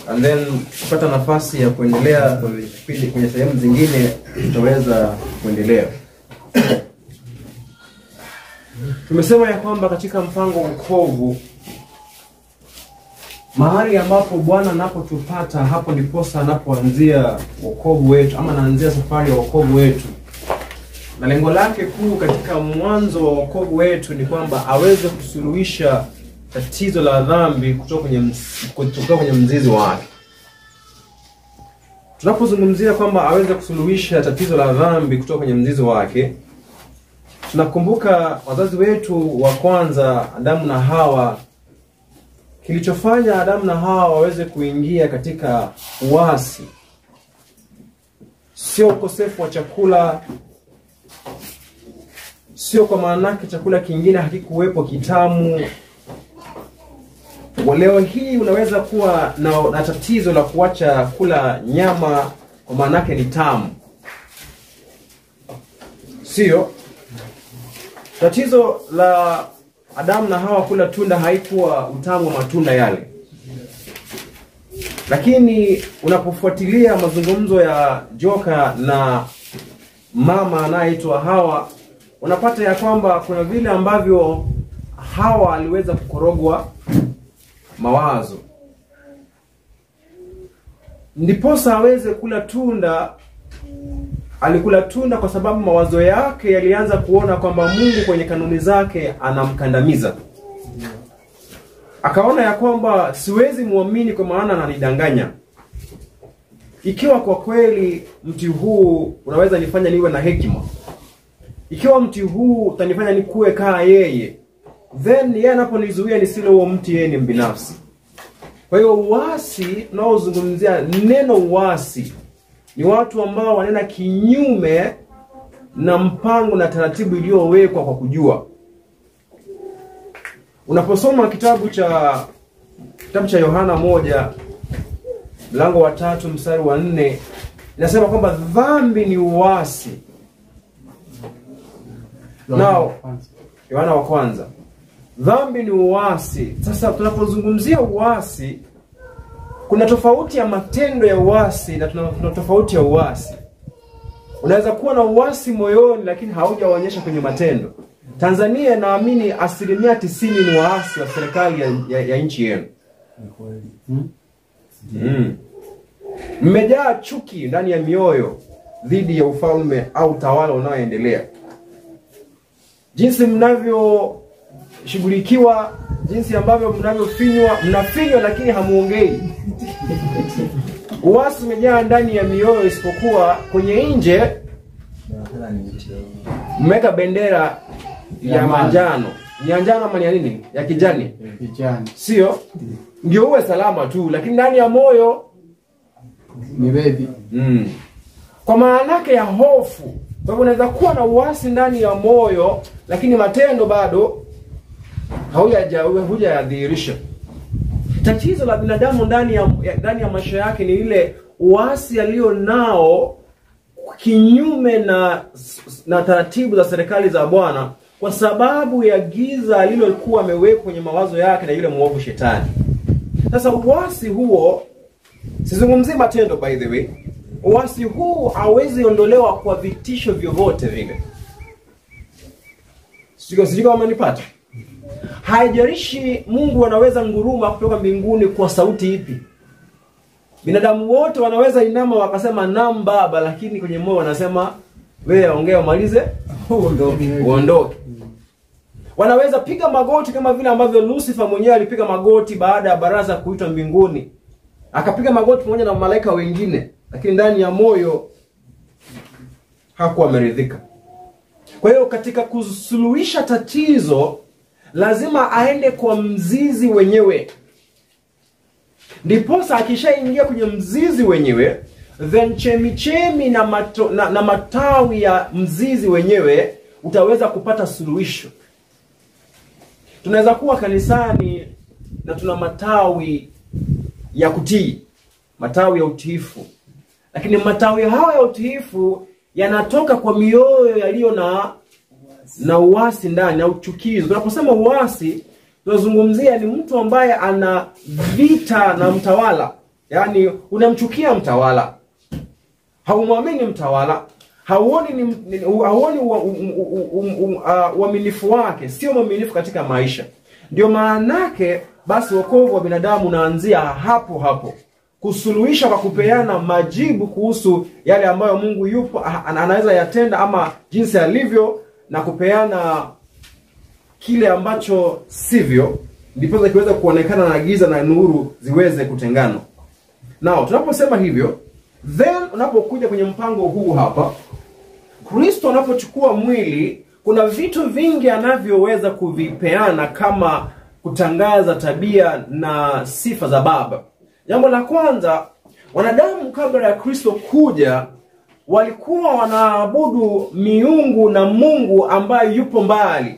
and then kupata nafasi ya kuendelea kwenye sehemu zingine tutaweza kuendelea. Tumesema ya kwamba katika mpango wa wokovu, mahali ambapo Bwana anapotupata, hapo ndiposa anapoanzia wokovu wetu, ama anaanzia safari ya wokovu wetu. Na lengo lake kuu katika mwanzo wa wokovu wetu ni kwamba aweze kusuluhisha tatizo la dhambi kutoka kwenye mzizi wake. Tunapozungumzia kwamba aweze kusuluhisha tatizo la dhambi kutoka kwenye mzizi wake, tunakumbuka wazazi wetu wa kwanza, Adamu na Hawa. Kilichofanya Adamu na Hawa waweze kuingia katika uasi sio ukosefu wa chakula, sio kwa maanake chakula kingine hakikuwepo kitamu. Leo hii unaweza kuwa na tatizo la kuacha kula nyama kwa maanake ni tamu. Sio? Tatizo la Adamu na Hawa kula tunda haikuwa utamu wa matunda yale. Lakini unapofuatilia mazungumzo ya joka na mama anayeitwa Hawa, unapata ya kwamba kuna vile ambavyo Hawa aliweza kukorogwa mawazo. Ndiposa aweze kula tunda, alikula tunda kwa sababu mawazo yake yalianza kuona kwamba Mungu kwenye kanuni zake anamkandamiza. Akaona ya kwamba siwezi muamini kwa maana ananidanganya. Ikiwa kwa kweli mti huu unaweza nifanya niwe na hekima, ikiwa mti huu utanifanya nikuwe kaa yeye, then yeye anaponizuia nisile huo mti, yeye ni mbinafsi. Kwa hiyo uasi, tunaozungumzia neno uasi, ni watu ambao wanena kinyume na mpango na taratibu iliyowekwa kwa kujua. Unaposoma kitabu cha Yohana 1 mlango wa 3 mstari wa 4, inasema kwamba dhambi ni uasi. Yohana wa kwanza. Dhambi ni uasi. Sasa tunapozungumzia uasi, kuna tofauti ya matendo ya uasi na tuna tofauti ya uasi. Unaweza kuwa na uasi moyoni lakini haujaonyesha kwenye matendo. Tanzania naamini 90% ni waasi wa serikali ya nchi yenu. Mmejaa chuki ndani ya mioyo dhidi ya ufalme au utawala unaoendelea. Jinsi mnavyoshughulikiwa, jinsi ambavyo mnafinywa lakini hamuongei. Uasi umejaa ndani ya mioyo, isipokuwa kwenye nje mmeka bendera ya manjano. Ni manjano ama ni nini? Ya kijani. Sio? Ndio uwe salama tu, lakini ndani ya moyo ni baby. Kwa maana yake ya hofu. Kwa hivyo unaweza kuwa na uasi ndani ya moyo lakini matendo bado hujayadhihirisha. Tatizo la binadamu ndani ya maisha yake ni ile uasi alio nao kinyume na taratibu za serikali za Bwana, kwa sababu ya giza alilokuwa ameweka kwenye mawazo yake na yule mwovu shetani. Sasa uasi huo, sizungumzi matendo by the way, uasi huu hauwezi ondolewa kwa vitisho vyovyote vile. Sijui kama mnanipata. Haijalishi Mungu anaweza nguruma kutoka mbinguni kwa sauti ipi. Binadamu wote wanaweza inama wakasema naam Baba, lakini kwenye moyo wanasema wewe ongea umalize uondoke. Wanaweza piga magoti kama vile ambavyo Lucifer mwenyewe alipiga magoti baada ya baraza kuitwa mbinguni. Akapiga magoti pamoja na malaika wengine, lakini ndani ya moyo hakuwa ameridhika. Kwa hiyo katika kusuluhisha tatizo lazima aende kwa mzizi wenyewe. Ndiposa akishaingia kwenye mzizi wenyewe, then chemichemi na matawi ya mzizi wenyewe utaweza kupata suluhisho. Tunaweza kuwa kanisani na tuna matawi ya kutii, matawi ya utiifu, lakini matawi hayo ya utiifu yanatoka kwa mioyo yaliyo na uasi ndani, na uchukizo. Tunaposema uasi, tunazungumzia ni mtu ambaye ana vita na mtawala. Yaani unamchukia mtawala, haumwamini mtawala, hauoni uaminifu wake, sio mwaminifu katika maisha. Ndio maanake basi wokovu wa binadamu unaanzia hapo hapo, kusuluhisha kwa kupeana majibu kuhusu yale ambayo Mungu yupo anaweza yatenda ama jinsi alivyo, na kupeana kile ambacho sivyo, ndipo kiweze kuonekana na giza na nuru ziweze kutengana. Nao tunaposema hivyo, then unapokuja kwenye mpango huu hapa, Kristo anapochukua mwili, kuna vitu vingi anavyoweza kuvipeana kama kutangaza tabia na sifa za Baba. Jambo la kwanza, wanadamu kabla ya Kristo kuja walikuwa wanaabudu miungu na Mungu ambaye yupo mbali.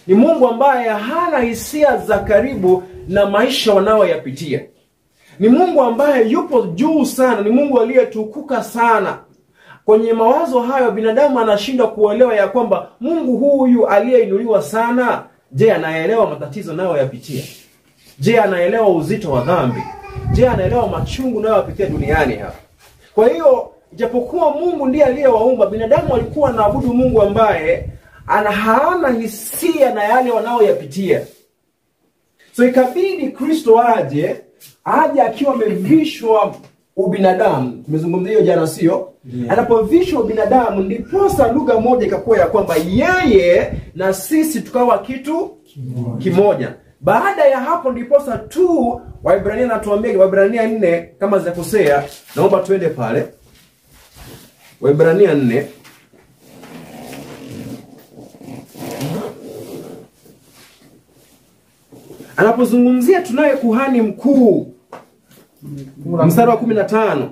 Ni Mungu ambaye hana hisia za karibu na maisha wanayoyapitia. Ni Mungu ambaye yupo juu sana, ni Mungu aliyetukuka sana. Kwenye mawazo hayo binadamu anashindwa kuelewa ya kwamba Mungu huyu aliyeinuliwa sana, je, anaelewa matatizo nayoyapitia? Je, anaelewa uzito wa dhambi? Je, anaelewa machungu nayoyapitia duniani hapa? Kwa hiyo ijapokuwa Mungu ndiye aliyewaumba, binadamu walikuwa wanaabudu Mungu ambaye hana hisia na yale wanayoyapitia. So ikabidi Kristo aje akiwa amevishwa ubinadamu. Tumezungumzia hiyo jana, sio? Yeah. Anapovishwa ubinadamu ndiposa lugha moja ikakuwa ya kwamba yeye na sisi tukawa kitu kimoja. Baada ya hapo ndiposa tu Waebrania natuambia, Waebrania 4 kama zitakosea, naomba tuende pale. Waebrania 4 anapozungumzia tunaye kuhani mkuu, mstari wa 15,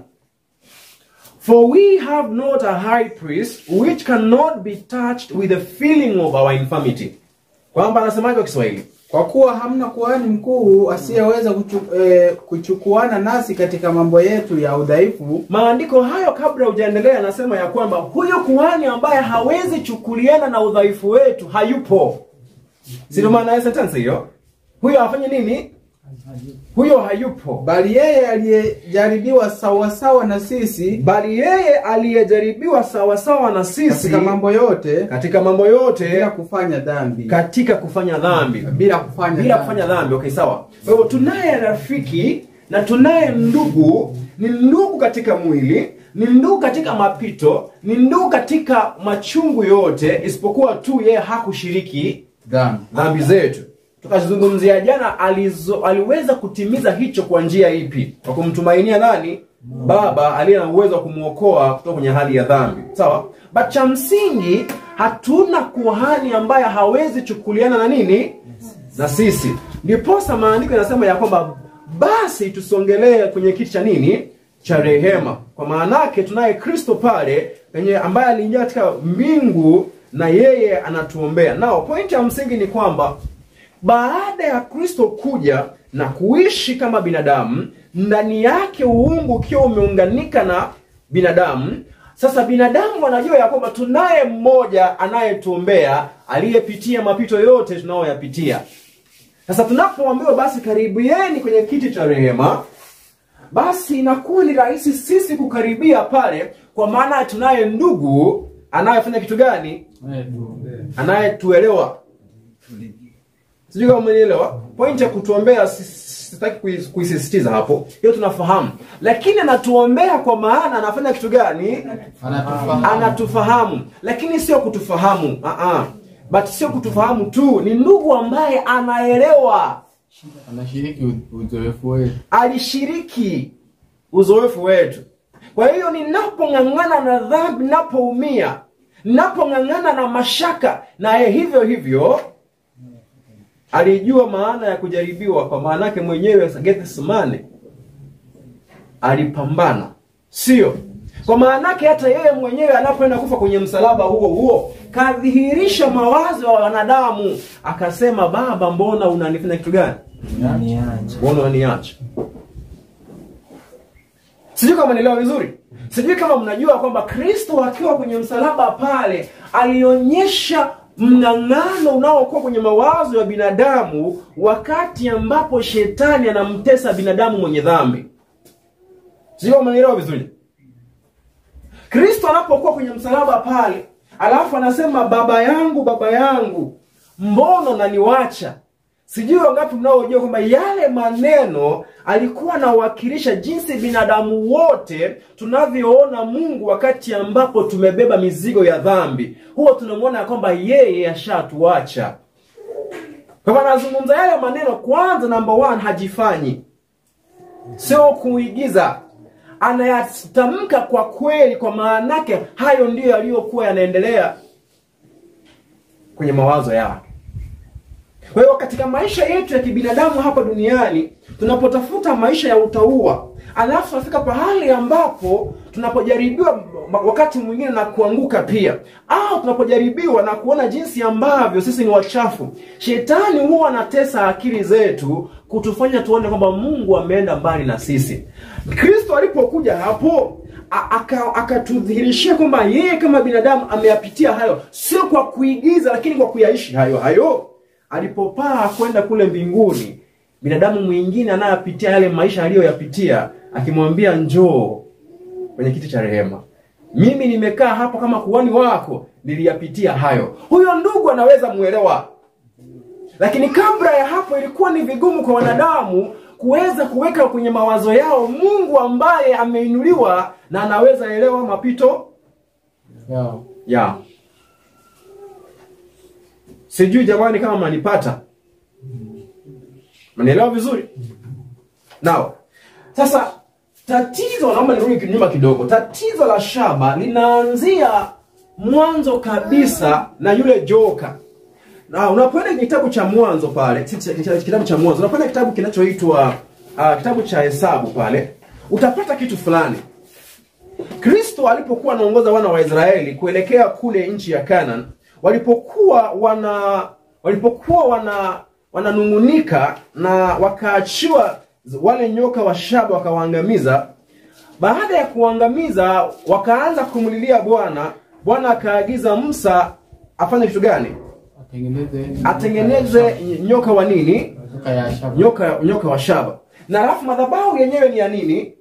for we have not a high priest which cannot be touched with the feeling of our infirmity. Kwamba anasemaje kwa Kiswahili? Kwa kuwa hamna kuhani mkuu asiyeweza kuchukuana nasi katika mambo yetu ya udhaifu. Maandiko hayo kabla hujaendelea anasema ya kwamba huyo kuhani ambaye hawezi chukuliana na udhaifu wetu hayupo. Sio maana ya sentence hiyo? Huyo afanye nini? Huyo hayupo. Bali yeye aliyejaribiwa sawa sawa na sisi, katika mambo yote, bila kufanya dhambi. Bila kufanya dhambi. Okay, sawa. Kwa hivyo tunaye rafiki na tunaye ndugu, ni ndugu katika mwili, ni ndugu katika mapito, ni ndugu katika machungu yote, isipokuwa tu yeye hakushiriki dhambi zetu. Tukazungumzia jana aliweza kutimiza hicho kwa njia ipi? Kwa kumtumainia nani? Baba aliye na uwezo wa kumuokoa kutoka kwenye hali ya dhambi. Sawa? But cha msingi hatuna kuhani ambaye hawezi chukuliana na nini? Na sisi. Ndiposa maandiko yanasema ya kwamba basi tusongelee kwenye kiti cha nini? Cha rehema. Kwa maana yake tunaye Kristo pale ambaye aliingia katika mbingu na yeye anatuombea. Nao pointi ya msingi ni kwamba baada ya Kristo kuja na kuishi kama binadamu, ndani yake uungu ukiwa umeunganika na binadamu, sasa binadamu wanajua ya kwamba tunaye mmoja anayetuombea, aliyepitia mapito yote tunayoyapitia. Sasa tunapoambiwa basi karibieni kwenye kiti cha rehema, basi inakuwa ni rahisi sisi kukaribia pale, kwa maana tunaye ndugu anayefanya kitu gani? Anayetuelewa. Sijui kama umenielewa. Point ya kutuombea sitaki kuisisitiza hapo. Hiyo tunafahamu. Lakini anatuombea kwa maana anafanya kitu gani? Anatufahamu. Lakini sio kutufahamu. But sio kutufahamu tu, ni ndugu ambaye anaelewa. Anashiriki uzoefu wetu. Alishiriki uzoefu wetu. Kwa hiyo ninapong'ang'ana na dhambi, ninapoumia, ninapong'ang'ana na mashaka, na hivyo alijua maana ya kujaribiwa, kwa maana yake mwenyewe Gethsemane alipambana. Sio? Kwa maana yake hata yeye mwenyewe anapoenda kufa kwenye msalaba huo kadhihirisha mawazo ya wanadamu, akasema, Baba, mbona unanifanya kitu gani? Mbona unaniacha? Sijui kama nielewa vizuri. Sijui kama mnajua kwamba Kristo akiwa kwenye msalaba pale alionyesha mng'ang'ano unaokuwa kwenye mawazo ya binadamu wakati ambapo shetani anamtesa binadamu mwenye dhambi. Sio, mnaelewa vizuri? Kristo anapokuwa kwenye msalaba pale, alafu anasema baba yangu, mbona unaniacha? Sijui wangapi mnaojua kwamba yale maneno alikuwa anawakilisha jinsi binadamu wote tunavyoona Mungu wakati ambapo tumebeba mizigo ya dhambi. Huwa tunamwona kwamba yeye ashatuacha. Kwa maana anazungumza yale maneno, kwanza number 1 hajifanyi. Sio kuigiza. Anayatamka kwa kweli, kwa maana yake hayo ndiyo yaliyokuwa yanaendelea kwenye mawazo yake. Kwa hiyo katika maisha yetu ya kibinadamu hapa duniani, tunapotafuta maisha ya utauwa, alafu tunafika pahali ambapo tunapojaribiwa wakati mwingine na kuanguka pia, au tunapojaribiwa na kuona jinsi ambavyo sisi ni wachafu, shetani huwa anatesa akili zetu kutufanya tuone kwamba Mungu ameenda mbali na sisi. Kristo alipokuja hapo akatudhihirishia kwamba yeye kama binadamu ameyapitia hayo, sio kwa kuigiza lakini kwa kuyaishi hayo. Alipopaa kwenda kule mbinguni, binadamu mwingine anayapitia yale maisha aliyoyapitia, akimwambia njoo kwenye kiti cha rehema. Mimi nimekaa hapo kama kuhani wako, niliyapitia hayo. Huyo ndugu anaweza muelewa. Lakini kabla ya hapo ilikuwa ni vigumu kwa wanadamu kuweza kuweka kwenye mawazo yao Mungu ambaye ameinuliwa na anaweza elewa mapito ya. Sijui jamani kama mnanipata. Mnaelewa vizuri? Now, sasa tatizo, naomba nirudi nyuma kidogo. Tatizo la shaba linaanzia mwanzo kabisa na yule joka. Na unapoenda kitabu cha Mwanzo pale, kitabu cha Mwanzo, unapoenda kitabu kinachoitwa kitabu cha Hesabu pale, utapata kitu fulani. Kristo alipokuwa anaongoza wana wa Israeli kuelekea kule nchi ya Canaan, walipokuwa wananungunika na wakaachiwa wale nyoka wa shaba wakawaangamiza. Baada ya kuangamiza wakaanza kumlilia Bwana. Bwana akaagiza Musa afanye kitu gani? Atengeneze nyoka wa nini? Nyoka wa shaba. Na alafu madhabahu yenyewe ni ya nini?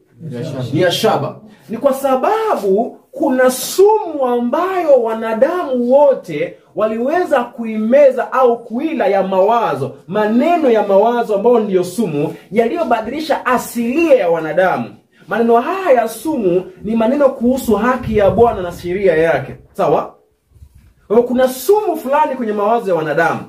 Ni ya shaba. Ni kwa sababu kuna sumu ambayo wanadamu wote waliweza kuimeza au kuila ya mawazo, maneno ya mawazo ambayo ndiyo sumu yaliyobadilisha asilia ya wanadamu. Maneno haya ya sumu ni maneno kuhusu haki ya Bwana na sheria yake. Sawa? Kuna sumu fulani kwenye mawazo ya wanadamu.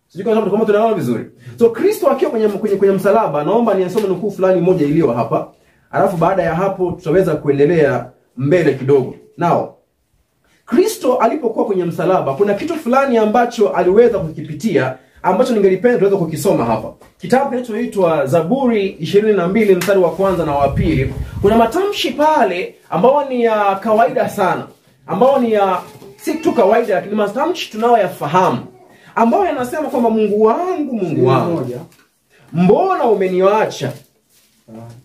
Sijui kama tunaelewa vizuri. So Kristo akiwa kwenye msalaba, naomba niasome nukuu fulani moja iliyo hapa. Alafu baada ya hapo tutaweza kuendelea mbele kidogo. Nao Kristo alipokuwa kwenye msalaba, kuna kitu fulani ambacho aliweza kukipitia ambacho ningelipenda tuweze kukisoma hapa. Kitabu kinachoitwa Zaburi 22 mstari wa kwanza na wa pili. Kuna matamshi pale ambao ni ya kawaida sana, ambao ni ya si tu kawaida lakini matamshi tunayoyafahamu, ambao yanasema kwamba Mungu wangu, mbona umeniacha?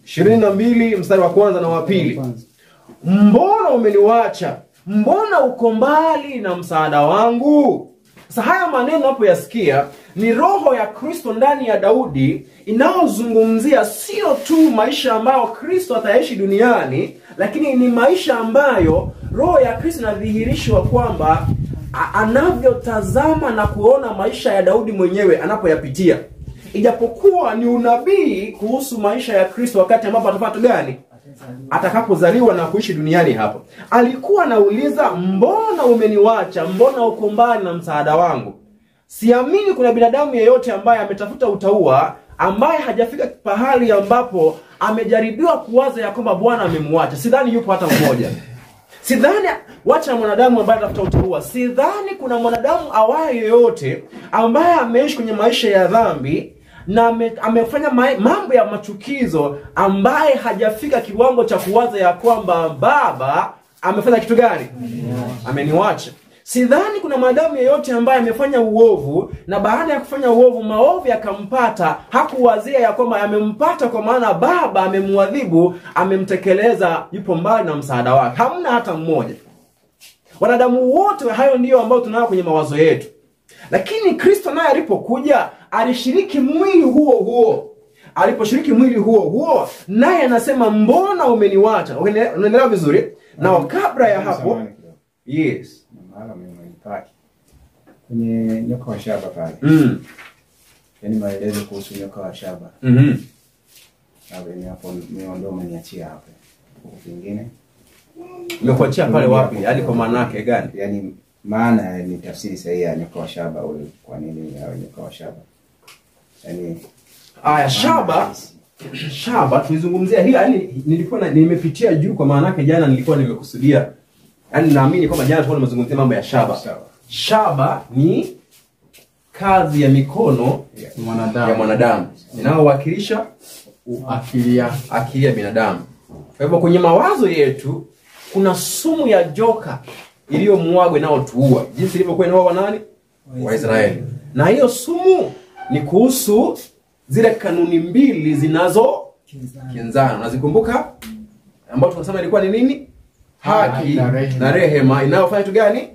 22 mstari wa kwanza na wa pili. Mbona umeniacha? Mbona uko mbali na msaada wangu? Sasa haya maneno hapo yasikia ni roho ya Kristo ndani ya Daudi inaozungumzia sio tu maisha ambayo Kristo ataishi duniani, lakini ni maisha ambayo roho ya Kristo inadhihirishwa kwamba anavyotazama na kuona maisha ya Daudi mwenyewe anapoyapitia. Ijapokuwa ni unabii kuhusu maisha ya Kristo wakati ambapo atapata gani? Atakapozaliwa na kuishi duniani hapo. Alikuwa anauliza, mbona umeniacha? Mbona uko mbali na msaada wangu? Siamini kuna binadamu yeyote ambaye ametafuta utauwa ambaye hajafika pahali ambapo amejaribiwa kuwaza ya kwamba Bwana amemwacha. Sidhani yupo hata mmoja. Sidhani wacha mwanadamu ambaye anatafuta utauwa. Sidhani kuna mwanadamu awaye yeyote ambaye ameishi kwenye maisha ya dhambi na amefanya mambo ya machukizo ambaye hajafika kiwango cha kuwaza ya kwamba Baba amefanya kitu gani? Ameniacha. Sidhani kuna mwanadamu yeyote ambaye amefanya uovu na baada ya kufanya uovu maovu yakampata hakuwazia ya kwamba amempata kwa maana Baba amemwadhibu, amemtekeleza, yupo mbali na msaada wake. Hamna hata mmoja. Wanadamu wote hayo ndio ambao tunao kwenye mawazo yetu. Lakini Kristo naye alipokuja alishiriki mwili huo huo. Aliposhiriki mwili huo huo, naye anasema mbona umeniwacha? Unaelewa vizuri? Na kabla ya hapo, yes, mahala mmenipaki kwenye nyoka wa shaba pale. Yaani maelezo kuhusu nyoka wa shaba. Na hapo ndio umeniachia hapo. Kingine nimekuachia pale wapi? Yaani kwa maana yake gani? Yaani maana ni tafsiri sahihi ya nyoka wa shaba ule, kwa nini ya nyoka wa shaba? Yaani shaba tulizungumzia hii, yaani nilikuwa nimepitia juu kwa maana yake jana nilikuwa nimekusudia. Yaani naamini kwamba jana tulikuwa tumezungumzia mambo ya shaba. Shaba ni kazi ya mikono ya mwanadamu inayowakilisha akili ya binadamu. Kwa hivyo kwenye mawazo yetu kuna sumu ya joka iliyomwagwa inayotuua, jinsi ilivyokuwa inaua nani? Waisraeli. Na hiyo sumu ni kuhusu zile kanuni mbili zinazo kinzana. Unazikumbuka? Ambapo tunasema ilikuwa ni nini? Haki na rehema inayofanya tu gani?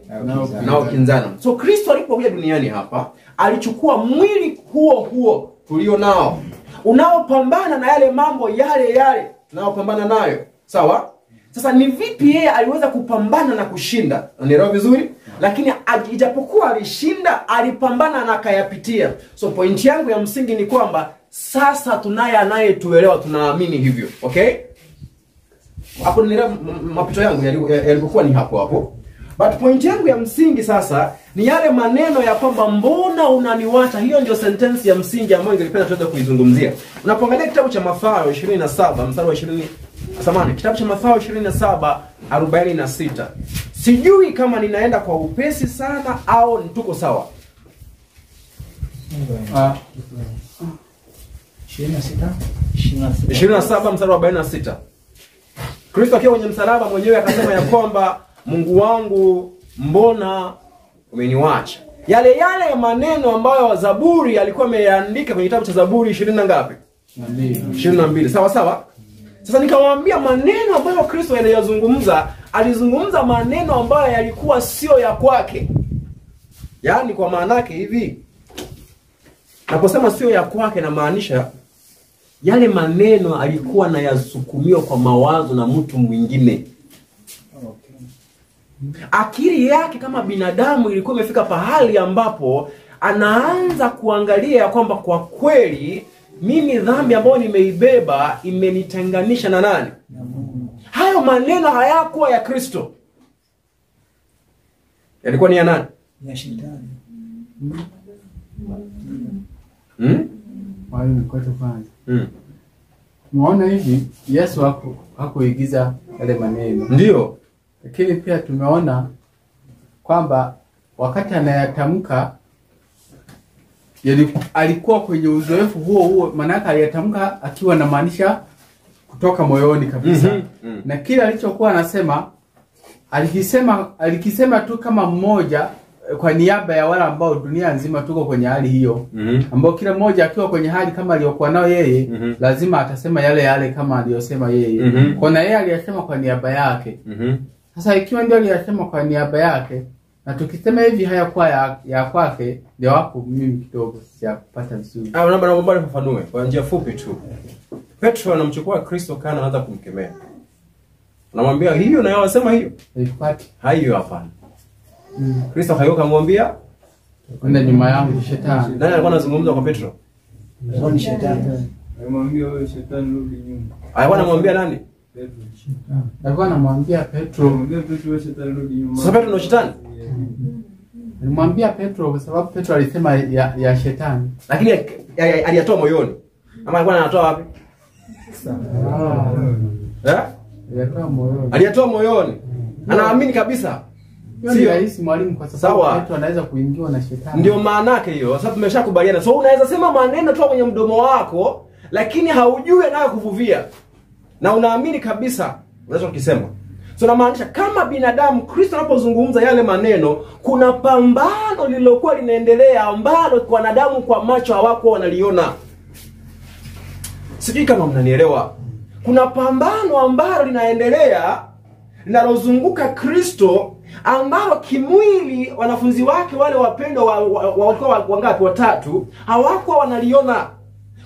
Nao kinzana. So Kristo alipokuja duniani hapa, alichukua mwili huo huo tulio nao, unaopambana na yale mambo yale tunayopambana nayo. Sawa? Sasa ni vipi yeye aliweza kupambana na kushinda? Unaelewa vizuri? Lakini ijapokuwa alishinda, alipambana na akayapitia. So point yangu ya msingi ni kwamba sasa tunaye anayetuelewa, tunaamini hivyo. Okay? Hapo nile mapito yangu yalikuwa ni hapo. But point yangu ya msingi sasa ni yale maneno ya kwamba mbona unaniwacha. Hiyo ndio sentence ya msingi ambayo ningependa tuweze kuizungumzia. Unapoangalia kitabu cha Mathayo 27 mstari wa 20, kitabu cha Mathayo 27:46. Sijui kama ninaenda kwa upesi sana au tuko sawa. 27 mstari wa 46. Kristo akiwa kwenye msalaba mwenyewe akasema ya kwamba Mungu wangu mbona umeniacha. Yale maneno ambayo Zaburi alikuwa ameandika kwenye kitabu cha Zaburi 20 na ngapi? 22. Sawa. Sasa nikamwambia maneno ambayo Kristo aliyazungumza, alizungumza maneno ambayo yalikuwa sio ya kwake. Yaani kwa maana yake hivi, naposema sio ya kwake na maanisha yale maneno alikuwa na yasukumiwa kwa mawazo na mtu mwingine. Akili yake kama binadamu ilikuwa imefika pahali ambapo anaanza kuangalia kwamba kwa kweli mimi dhambi ambayo nimeibeba imenitenganisha na nani? Hayo maneno hayakuwa ya Kristo. Yalikuwa ni ya nani? Ya shetani. Mwalimu kwetu kwanza. Tumeona hivi Yesu hakuigiza yale maneno. Ndio. Lakini pia tumeona kwamba wakati anayatamka alikuwa kwenye uzoefu huo, maana aliyatamka akiwa na maanisha kutoka moyoni kabisa. Na kile alichokuwa anasema alikisema tu kama mmoja kwa niaba ya wale ambao dunia nzima tuko kwenye hali hiyo, ambao kila mmoja akiwa kwenye hali kama aliyokuwa nayo yeye, lazima atasema yale kama aliyosema yeye. Kwa na yeye aliyasema kwa niaba yake. Sasa ikiwa ndio aliyasema kwa niaba yake, na tukisema hivi hayakuwa ya kwake, ndio hapo mimi kidogo sijapata vizuri. Naomba nifafanue kwa njia fupi tu. Petro anamchukua Kristo kana anaanza kumkemea. Anamwambia hiyo na yeye anasema hiyo. Haipati. Hayo hapana. Kristo hayoka kumwambia kwenda nyuma yangu shetani. Nani alikuwa anazungumza kwa Petro? Ni shetani. Anamwambia wewe shetani rudi nyuma. Alikuwa anamwambia nani? Petro. Alikuwa anamwambia Petro. Anamwambia Petro shetani rudi nyuma. Sasa Petro ndio shetani? Alimwambia Petro kwa sababu Petro alisema ya shetani. Lakini aliyatoa moyoni. Ama alikuwa anatoa wapi? Aliyatoa moyoni. Aliyatoa moyoni. Anaamini kabisa. Sio rahisi mwalimu kwa sababu Petro anaweza kuingiwa na shetani. Ndio maana yake hiyo. Sasa tumeshakubaliana. So unaweza sema maneno tu kwenye mdomo wako lakini haujui yanayokuvuvia. Na unaamini kabisa unachokisema. So namaanisha kama binadamu Kristo anapozungumza yale maneno, kuna pambano lililokuwa linaendelea ambalo wanadamu kwa macho hawakuwa wanaliona. Sijui kama mnanielewa. Kuna pambano ambalo linaendelea linalozunguka Kristo, ambao kimwili wanafunzi wake wale wapendwa walikuwa wangapi? Watatu. Hawakuwa wanaliona.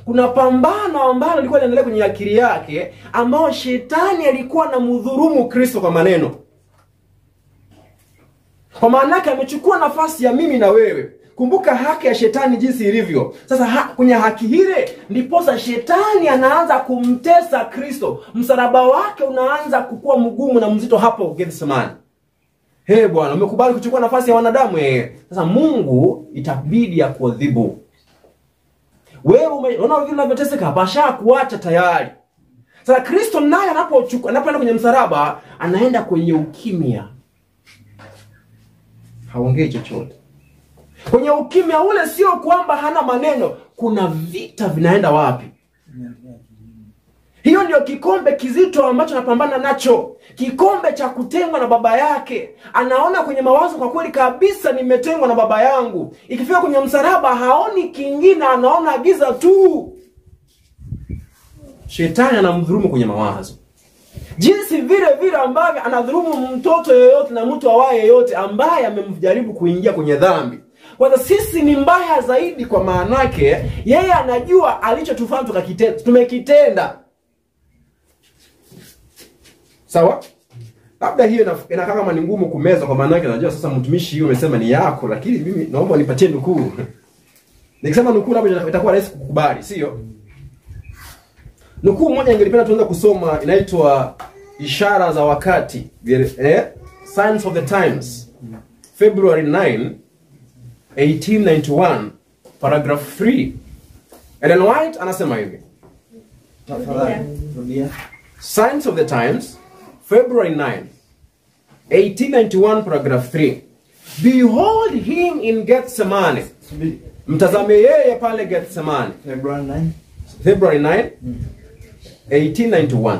Kuna pambano ambalo lilikuwa linaendelea kwenye akili yake, ambao shetani alikuwa anamdhulumu Kristo kwa maneno. Kwa maana yake amechukua nafasi ya mimi na wewe. Kumbuka haki ya shetani jinsi ilivyo. Sasa kwenye haki ile ndiposa shetani anaanza kumtesa Kristo. Msalaba wake unaanza kukua mgumu na mzito hapo Gethsemane. Bwana, umekubali kuchukua nafasi ya wanadamu Sasa Mungu itabidi akuadhibu. Wewe unaona vile unavyoteseka, pasha kuacha tayari. Sasa Kristo naye anapoenda kwenye msalaba, anaenda kwenye ukimya. Haongei chochote. Kwenye ukimya ule sio kwamba hana maneno, kuna vita vinaenda wapi? Hiyo ndio kikombe kizito ambacho anapambana nacho. Kikombe cha kutengwa na baba yake. Anaona kwenye mawazo, kwa kweli kabisa nimetengwa na baba yangu. Ikifika kwenye msalaba haoni kingine, anaona giza tu. Shetani anamdhulumu kwenye mawazo. Jinsi vile ambavyo anadhulumu mtoto yeyote na mtu awaye yeyote ambaye amemjaribu kuingia kwenye dhambi. Kwanza sisi ni mbaya zaidi, kwa maana yake yeye anajua alichotufanya tumekitenda. Sawa? Labda hiyo inakaa kama ni ngumu kumeza, kwa maana yake anajua sasa mtumishi hiyo umesema ni yako, lakini mimi naomba nipatie nukuu. Nikisema nukuu labda itakuwa rahisi kukubali, sio? Nukuu moja ningelipenda tuanze kusoma, inaitwa Ishara za Wakati, Signs of the Times, February 9, 1891, paragraph 3. Ellen White anasema hivi. Signs of the Times, February 9, 1891, paragraph 3. Behold him in Gethsemane. Mtazame yeye pale Gethsemane. February 9, 1891,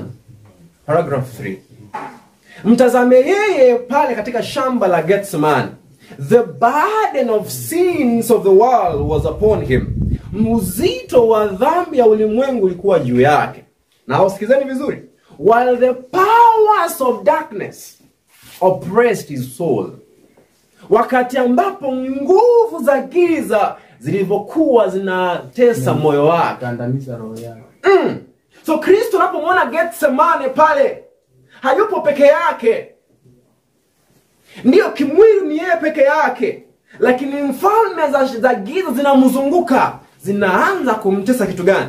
paragraph 3. Mtazame yeye pale katika shamba la Gethsemane. The burden of sins of the world was upon him. Mzito wa dhambi ya ulimwengu ulikuwa juu yake. Na usikizeni vizuri. While the powers of darkness oppressed his soul. Wakati ambapo nguvu za giza zilivyokuwa zinatesa moyo wake, kandamiza roho yake. So Kristo unapomwona Gethsemane pale, hayupo peke yake. Ndio kimwili ni yeye peke yake, lakini mfalme za giza zinamzunguka, zinaanza kumtesa kitu gani?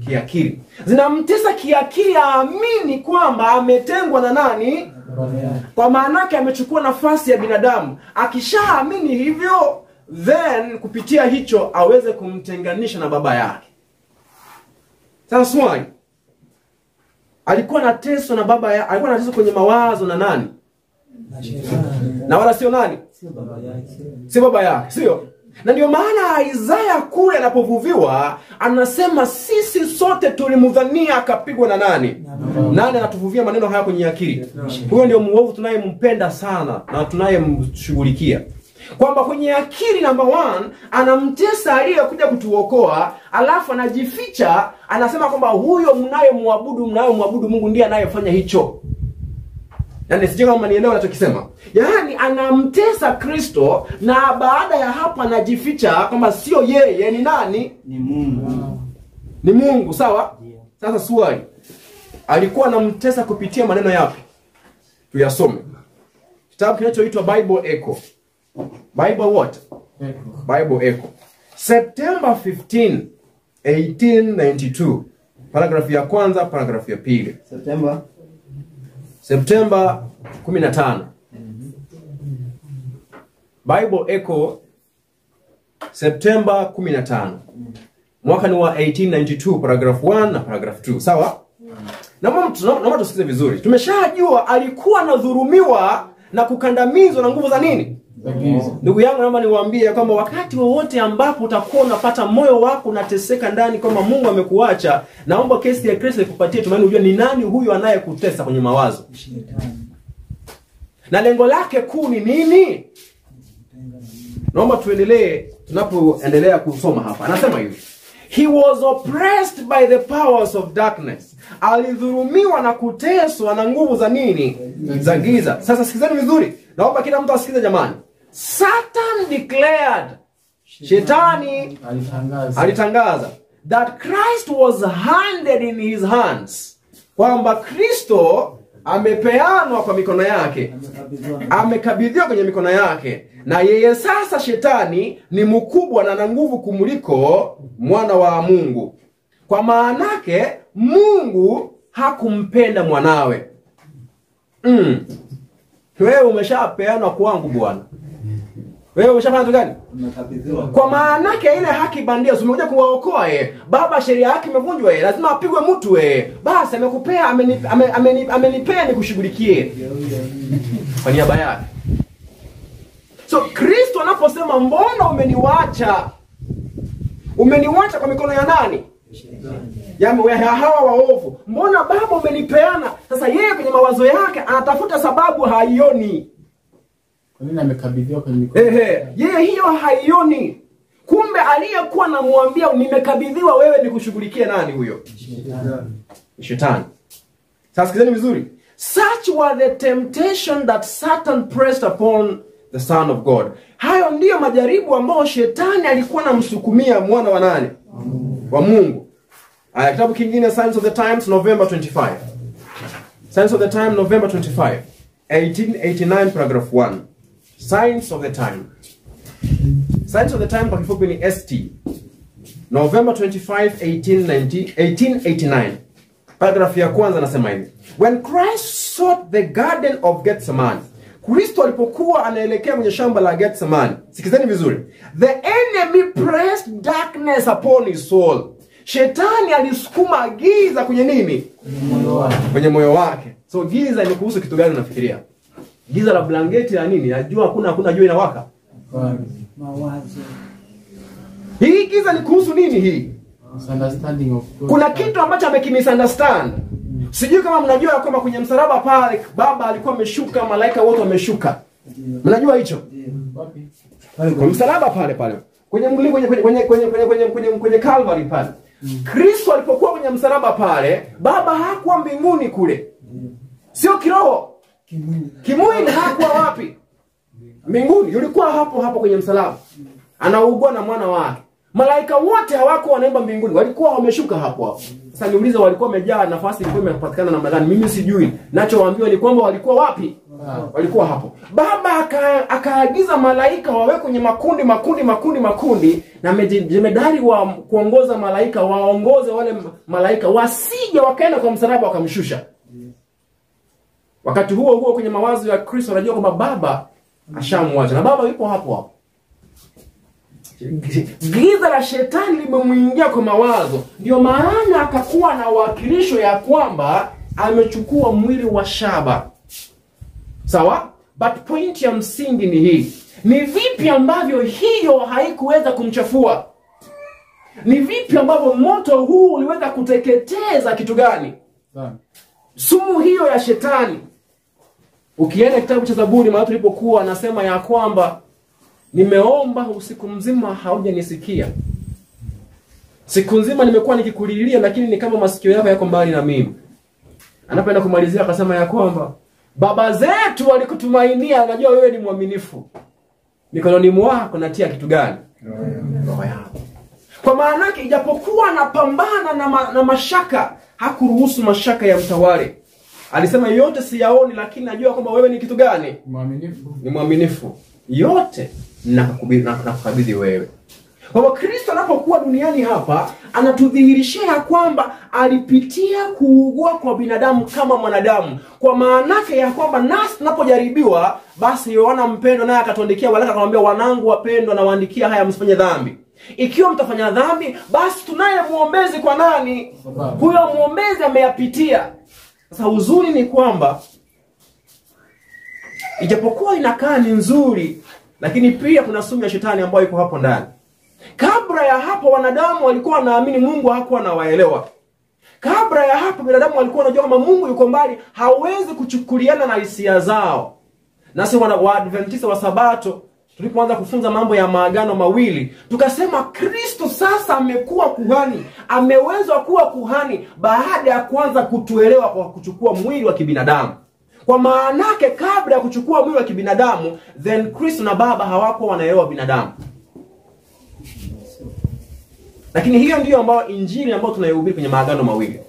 Kiakili. Zinamtesa kiakili, aamini kwamba ametengwa na nani? Kwa maana yake amechukua nafasi ya binadamu. Akishaamini hivyo, then kupitia hicho aweze kumtenganisha na baba yake. Sasa swali, alikuwa anateswa na baba yake, alikuwa anateswa kwenye mawazo na nani? Na wala sio nani? Sio baba yake, sio? Na ndio maana Isaya kule anapovuviwa anasema sisi sote tulimdhania akapigwa na nani? Nani anatuvuvia maneno haya kwenye akili? Huyo ndio muovu tunayempenda sana na tunayemshughulikia. Kwamba kwenye akili number 1 anamtesa aliyekuja kutuokoa, alafu anajificha, anasema kwamba huyo mnayemwabudu Mungu ndiye anayefanya hicho. Yaani sijui kama nielewa ninachokisema. Yaani anamtesa Kristo, na baada ya hapo anajificha kwamba sio yeye, ni nani? Ni Mungu. Ni Mungu, sawa? Sasa swali, alikuwa anamtesa kupitia maneno yapi? Tuyasome. Kitabu kinachoitwa Bible Echo. Bible what? Bible Echo. September 15, 1892. Paragrafu ya kwanza, paragrafu ya pili. September 15. Bible Echo, September 15. Mwaka ni wa 1892, paragraph 1 na paragraph 2. Sawa? Naomba tusikize vizuri. Tumeshajua alikuwa anadhulumiwa na kukandamizwa na nguvu za nini? Ndugu yangu, naomba niwaambie kwamba wakati wowote ambapo utakuwa unapata moyo wako unateseka ndani kama Mungu amekuacha, naomba kesi ya Kristo ikupatie tumaini, ujue ni nani huyu anayekutesa kwenye mawazo. Na lengo lake kuu ni nini? Naomba tuendelee tunapoendelea kusoma hapa. Anasema hivi. He was oppressed by the powers of darkness. Alidhulumiwa na kuteswa na nguvu za nini? Za giza. Sasa sikizeni vizuri. Naomba kila mtu asikize jamani. Satan declared, Shetani alitangaza that Christ was handed in his hands. Kwamba Kristo amepeanwa kwa mikono yake. Amekabidhiwa kwenye mikono yake. Na yeye sasa Shetani ni mkubwa na ana nguvu kumuliko mwana wa Mungu. Kwa maanake Mungu hakumpenda mwanawe. Wewe umeshapeanwa kwangu Bwana. Wewe umeshafanya gani? Kwa maanake ile haki bandia umekuja kuwaokoa Baba sheria yake imevunjwa lazima apigwe mtu Basi amekupea amenipea nikushughulikie. Kwa niaba yake. So Kristo anaposema mbona umeniwacha? Umeniwacha kwa mikono ya nani? Ya hawa waovu. Mbona Baba umenipeana? Sasa yeye kwenye mawazo yake anatafuta sababu haioni. Kwa nini amekabidhiwa kwenye mikono? Yeye hiyo haioni. Kumbe aliyekuwa anamwambia nimekabidhiwa wewe nikushughulikie nani huyo? Shetani. Sasa sikizeni vizuri. Such were the temptation that Satan pressed upon the Son of God. Hayo ndiyo majaribu ambao Shetani alikuwa anamsukumia mwana wa nani? Wa Mungu. Kitabu kingine Signs of the Times November 25. Signs of the Time November 25. 1889 paragraph 1. Signs of the Time. Signs of the Time kwa kifupi ni ST. November 25, 1889. Paragraph ya kwanza nasema hivi. When Christ sought the garden of Gethsemane. Kristo alipokuwa anaelekea kwenye shamba la Gethsemane. Sikizeni vizuri. The enemy pressed darkness upon his soul. Shetani alisukuma giza kwenye nini? Kwenye moyo wake. So giza ni kuhusu kitu gani unafikiria? Giza la blanketi la nini? Najua hakuna jua inawaka. Mawazo. Hii giza ni kuhusu nini hii? Misunderstanding of God. Kuna kitu ambacho amekimisunderstand. Sijui kama mnajua kwamba kwenye msalaba pale Baba alikuwa ameshuka, malaika wote wameshuka. Mnajua hicho? Wapi? Kwa msalaba pale. Kwenye kwenye Calvary pale. Kristo alipokuwa kwenye msalaba pale, Baba hakuwa mbinguni kule. Sio kiroho. Kimwili hakuwa wapi? Mbinguni. Yulikuwa hapo kwenye msalaba. Anaugua na mwana wake. Malaika wote hawakuwa wanaimba mbinguni. Walikuwa wameshuka hapo. Sasa niulize walikuwa wamejaa nafasi ilikuwa imepatikana namna gani? Mimi sijui. Nachowaambiwa ni kwamba walikuwa wapi? Walikuwa hapo. Baba akaagiza malaika wawe kwenye makundi na jemedari wa kuongoza malaika waongoze wale malaika wasije wakaenda kwa msalaba wakamshusha. Wakati huo kwenye mawazo ya Kristo anajua kwamba Baba ashamwacha na Baba yupo hapo. Giza la Shetani limemuingia kwa mawazo. Ndio maana akakuwa na wakilisho ya kwamba amechukua mwili wa shaba. Sawa? But point ya msingi ni hii. Ni vipi ambavyo hiyo haikuweza kumchafua? Ni vipi ambavyo moto huu uliweza kuteketeza kitu gani? Sumu hiyo ya Shetani. Ukienda kitabu cha Zaburi mahali tulipokuwa anasema ya kwamba nimeomba usiku mzima haujanisikia. Siku nzima nimekuwa nikikulilia lakini ni kama masikio yako yako mbali na mimi. Anapoenda kumalizia akasema ya kwamba baba zetu walikutumainia, anajua wewe ni mwaminifu. Mikononi mwako natia kitu gani? Roho yako. Kwa maana yake ijapokuwa anapambana na mashaka, hakuruhusu mashaka ya mtawale. Alisema yote siyaoni lakini najua kwamba wewe ni kitu gani? Mwaminifu. Ni mwaminifu. Yote nakukabidhi wewe. Kwa Kristo anapokuwa duniani hapa anatudhihirishia kwamba alipitia kuugua kwa binadamu kama mwanadamu. Kwa maana yake ya kwamba nasi tunapojaribiwa basi Yohana mpendwa naye akatuandikia waraka akamwambia wanangu wapendwa na waandikia haya msifanye dhambi. Ikiwa mtafanya dhambi basi tunaye muombezi kwa nani? Huyo muombezi ameyapitia. Sasa uzuri ni kwamba ijapokuwa inakaa ni nzuri lakini pia kuna sumu ya Shetani ambayo iko hapo ndani. Kabla ya hapo wanadamu walikuwa wanaamini Mungu hakuwa anawaelewa. Kabla ya hapo binadamu walikuwa wanajua kama Mungu yuko mbali, hawezi kuchukuliana na hisia zao. Nasi Waadventista wa Sabato tulipoanza kufunza mambo ya maagano mawili, tukasema Kristo sasa amekuwa kuhani, ameweza kuwa kuhani baada ya kuanza kutuelewa kwa kuchukua mwili wa kibinadamu. Kwa maanake kabla ya kuchukua mwili wa kibinadamu, then Kristo na Baba hawakuwa wanaelewa binadamu. Lakini hiyo ndiyo ambayo injili ambayo tunaihubiri kwenye maagano mawili.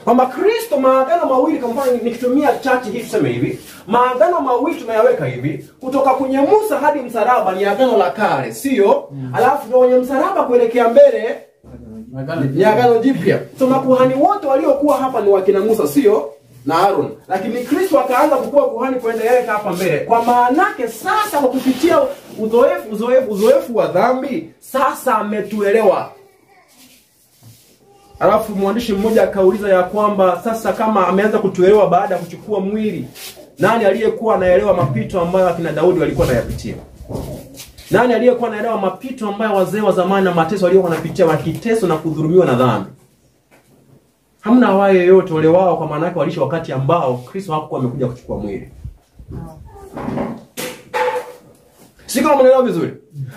Kwamba Kristo, maagano mawili, kwa mfano nikitumia chachi hii tuseme hivi, maagano mawili tunayaweka hivi, kutoka kwenye Musa hadi msalaba ni agano la kale, sio? Alafu kwenye msalaba kuelekea mbele ni agano jipya. So makuhani wote waliokuwa hapa ni wakina Musa, sio? Na Aaron. Lakini Kristo akaanza kukua kuhani kuendelea hapa mbele. Kwa maanake sasa kwa kupitia uzoefu wa dhambi, sasa ametuelewa. Alafu mwandishi mmoja akauliza ya kwamba sasa kama ameanza kutuelewa baada ya kuchukua mwili, nani aliyekuwa anaelewa mapito ambayo akina Daudi walikuwa wanayapitia? Nani aliyekuwa anaelewa mapito ambayo wazee wa zamani na mateso waliokuwa wanapitia wakiteswa na kudhulumiwa na dhambi? Hamna awaye yoyote. Wale wao kwa maana yake waliishi wakati ambao Kristo hakuwa amekuja kuchukua mwili. Siko mnaelewa vizuri.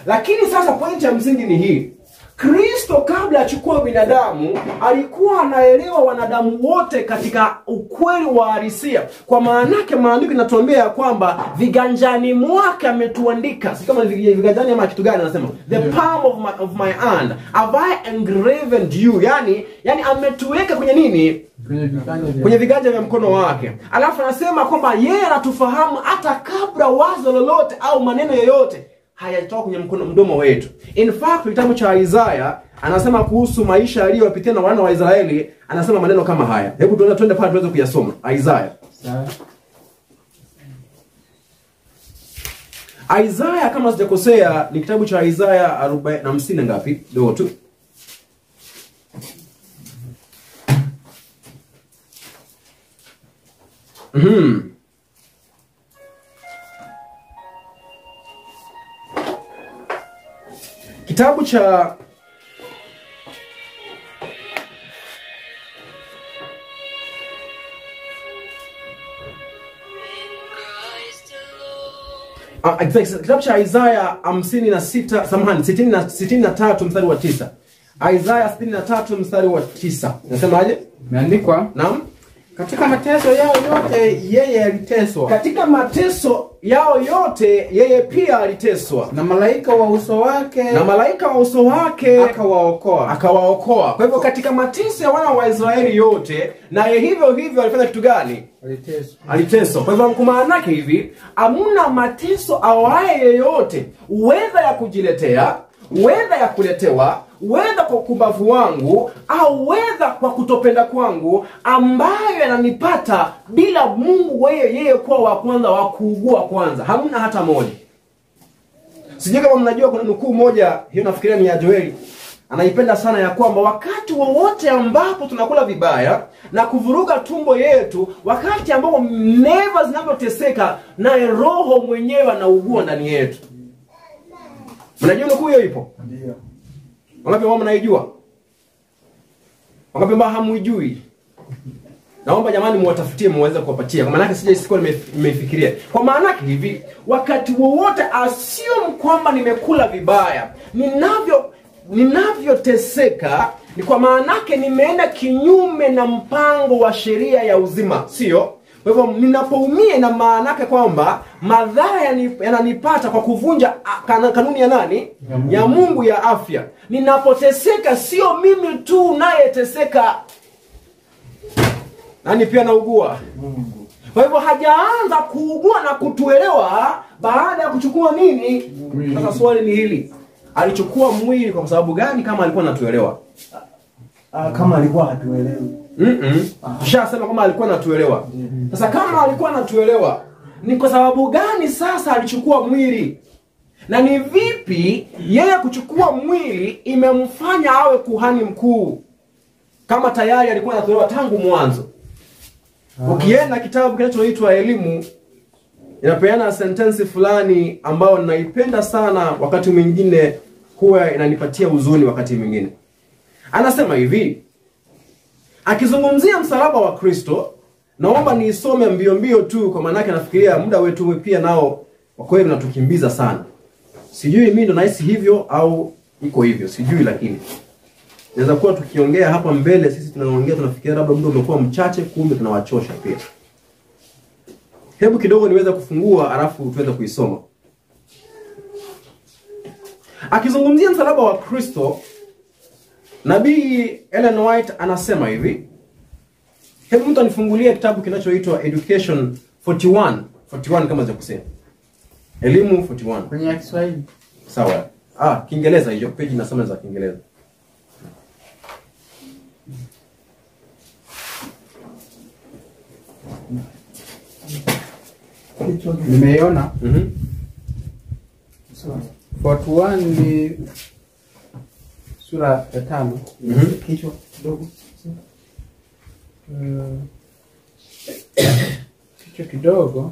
Lakini sasa point ya msingi ni hii. Kristo kabla achukue binadamu alikuwa anaelewa wanadamu wote katika ukweli wa halisia. Kwa maana yake maandiko yanatuambia ya kwamba viganjani mwake ametuandika. Si kama viganjani ama kitu gani anasema? The palm of my hand have I engraven you. Yani ametuweka kwenye nini? Kwenye viganja vya mkono wake. Alafu anasema kwamba yeye anatufahamu hata kabla wazo lolote au maneno yoyote hayatoka kwenye mdomo wetu. In fact, kitabu cha Isaya anasema kuhusu maisha aliyopitia na wana wa Israeli, anasema maneno kama haya. Hebu twende pale tuweze kuyasoma. Isaya. Isaya kama sijakosea ni kitabu cha Isaya 40 ngapi? Ndio tu. Kitabu cha kitabu cha Isaya 63 mstari wa 9. Isaya 63 mstari wa 9. Nasemaje? Imeandikwa, naam, katika mateso yao yote yeye aliteswa. Katika mateso yao yote yeye pia aliteswa. Na malaika wa uso wake akawaokoa. Kwa hivyo katika mateso ya wana wa Israeli yote, na hivyo alifanya kitu gani? Aliteswa. Kwa hivyo kumaanake hivi, hamuna mateso awaye yeyote, wedha ya kujiletea, wedha ya kuletewa, wedha kwa kubavu wangu, au wedha kwa kutopenda kwangu, ambayo yananipata bila Mungu yeye kuwa wa kwanza wa kuugua kwanza. Hamna hata moja. Sijui kama mnajua kuna nukuu moja, hiyo nafikiria ni ya Joeli. Anaipenda sana ya kwamba wakati wowote ambapo tunakula vibaya na kuvuruga tumbo yetu, wakati ambapo neva zinavyoteseka, naye roho mwenyewe anaugua ndani yetu. Mnajua nukuu hiyo ipo? Ndio. Wangapi wao mnaijua? Wangapi ambao hamuijui? Naomba jamani muwatafutie muweze kuwapatia. Kwa maana yake sikuwa nimeifikiria. Kwa maana yake hivi, wakati wowote assume kwamba nimekula vibaya, ninavyoteseka, ni kwa maana yake nimeenda kinyume na mpango wa sheria ya uzima, sio? Kwa hivyo ninapoumia na maana yake kwamba madhara yananipata kwa kuvunja kanuni ya nani? Ya Mungu ya afya. Ninapoteseka sio mimi tu nayeteseka, nani pia naugua? Mungu. Kwa hivyo hajaanza kuugua na kutuelewa baada ya kuchukua nini? Sasa swali ni hili. Alichukua mwili kwa sababu gani kama alikuwa anatuelewa? Kama alikuwa hatuelewi. Shasema kama alikuwa anatuelewa. Sasa kama alikuwa anatuelewa, ni kwa sababu gani sasa alichukua mwili? Na ni vipi yeye kuchukua mwili imemfanya awe kuhani mkuu, kama tayari alikuwa anatuelewa tangu mwanzo? Ukienda kitabu kinachoitwa Elimu, inapeana sentensi fulani ambayo ninaipenda sana, wakati mwingine huwa inanipatia huzuni wakati mwingine. Anasema hivi, akizungumzia msalaba wa Kristo, naomba niisome mbio tu kwa maana yake nafikiria muda wetu pia nao Kwa kweli unatukimbiza sana. Sijui mimi ndo nahisi hivyo au iko hivyo, sijui, lakini inaweza kuwa tukiongea hapa mbele sisi tunaongea tunafikiria labda muda umekuwa mchache, kumbe tunawachosha pia. Hebu kidogo niweza kufungua alafu tuweze kuisoma. Akizungumzia msalaba wa Kristo, Nabii Ellen White anasema hivi. Hebu mtu anifungulie kitabu kinachoitwa Education 41 kama za kusema. Elimu 41. Kwenye Kiswahili. Sawa. Kiingereza hiyo, page inasema za Kiingereza. Nimeiona. 41 ni sura ya 5. Kichwa kidogo. Kichwa kidogo.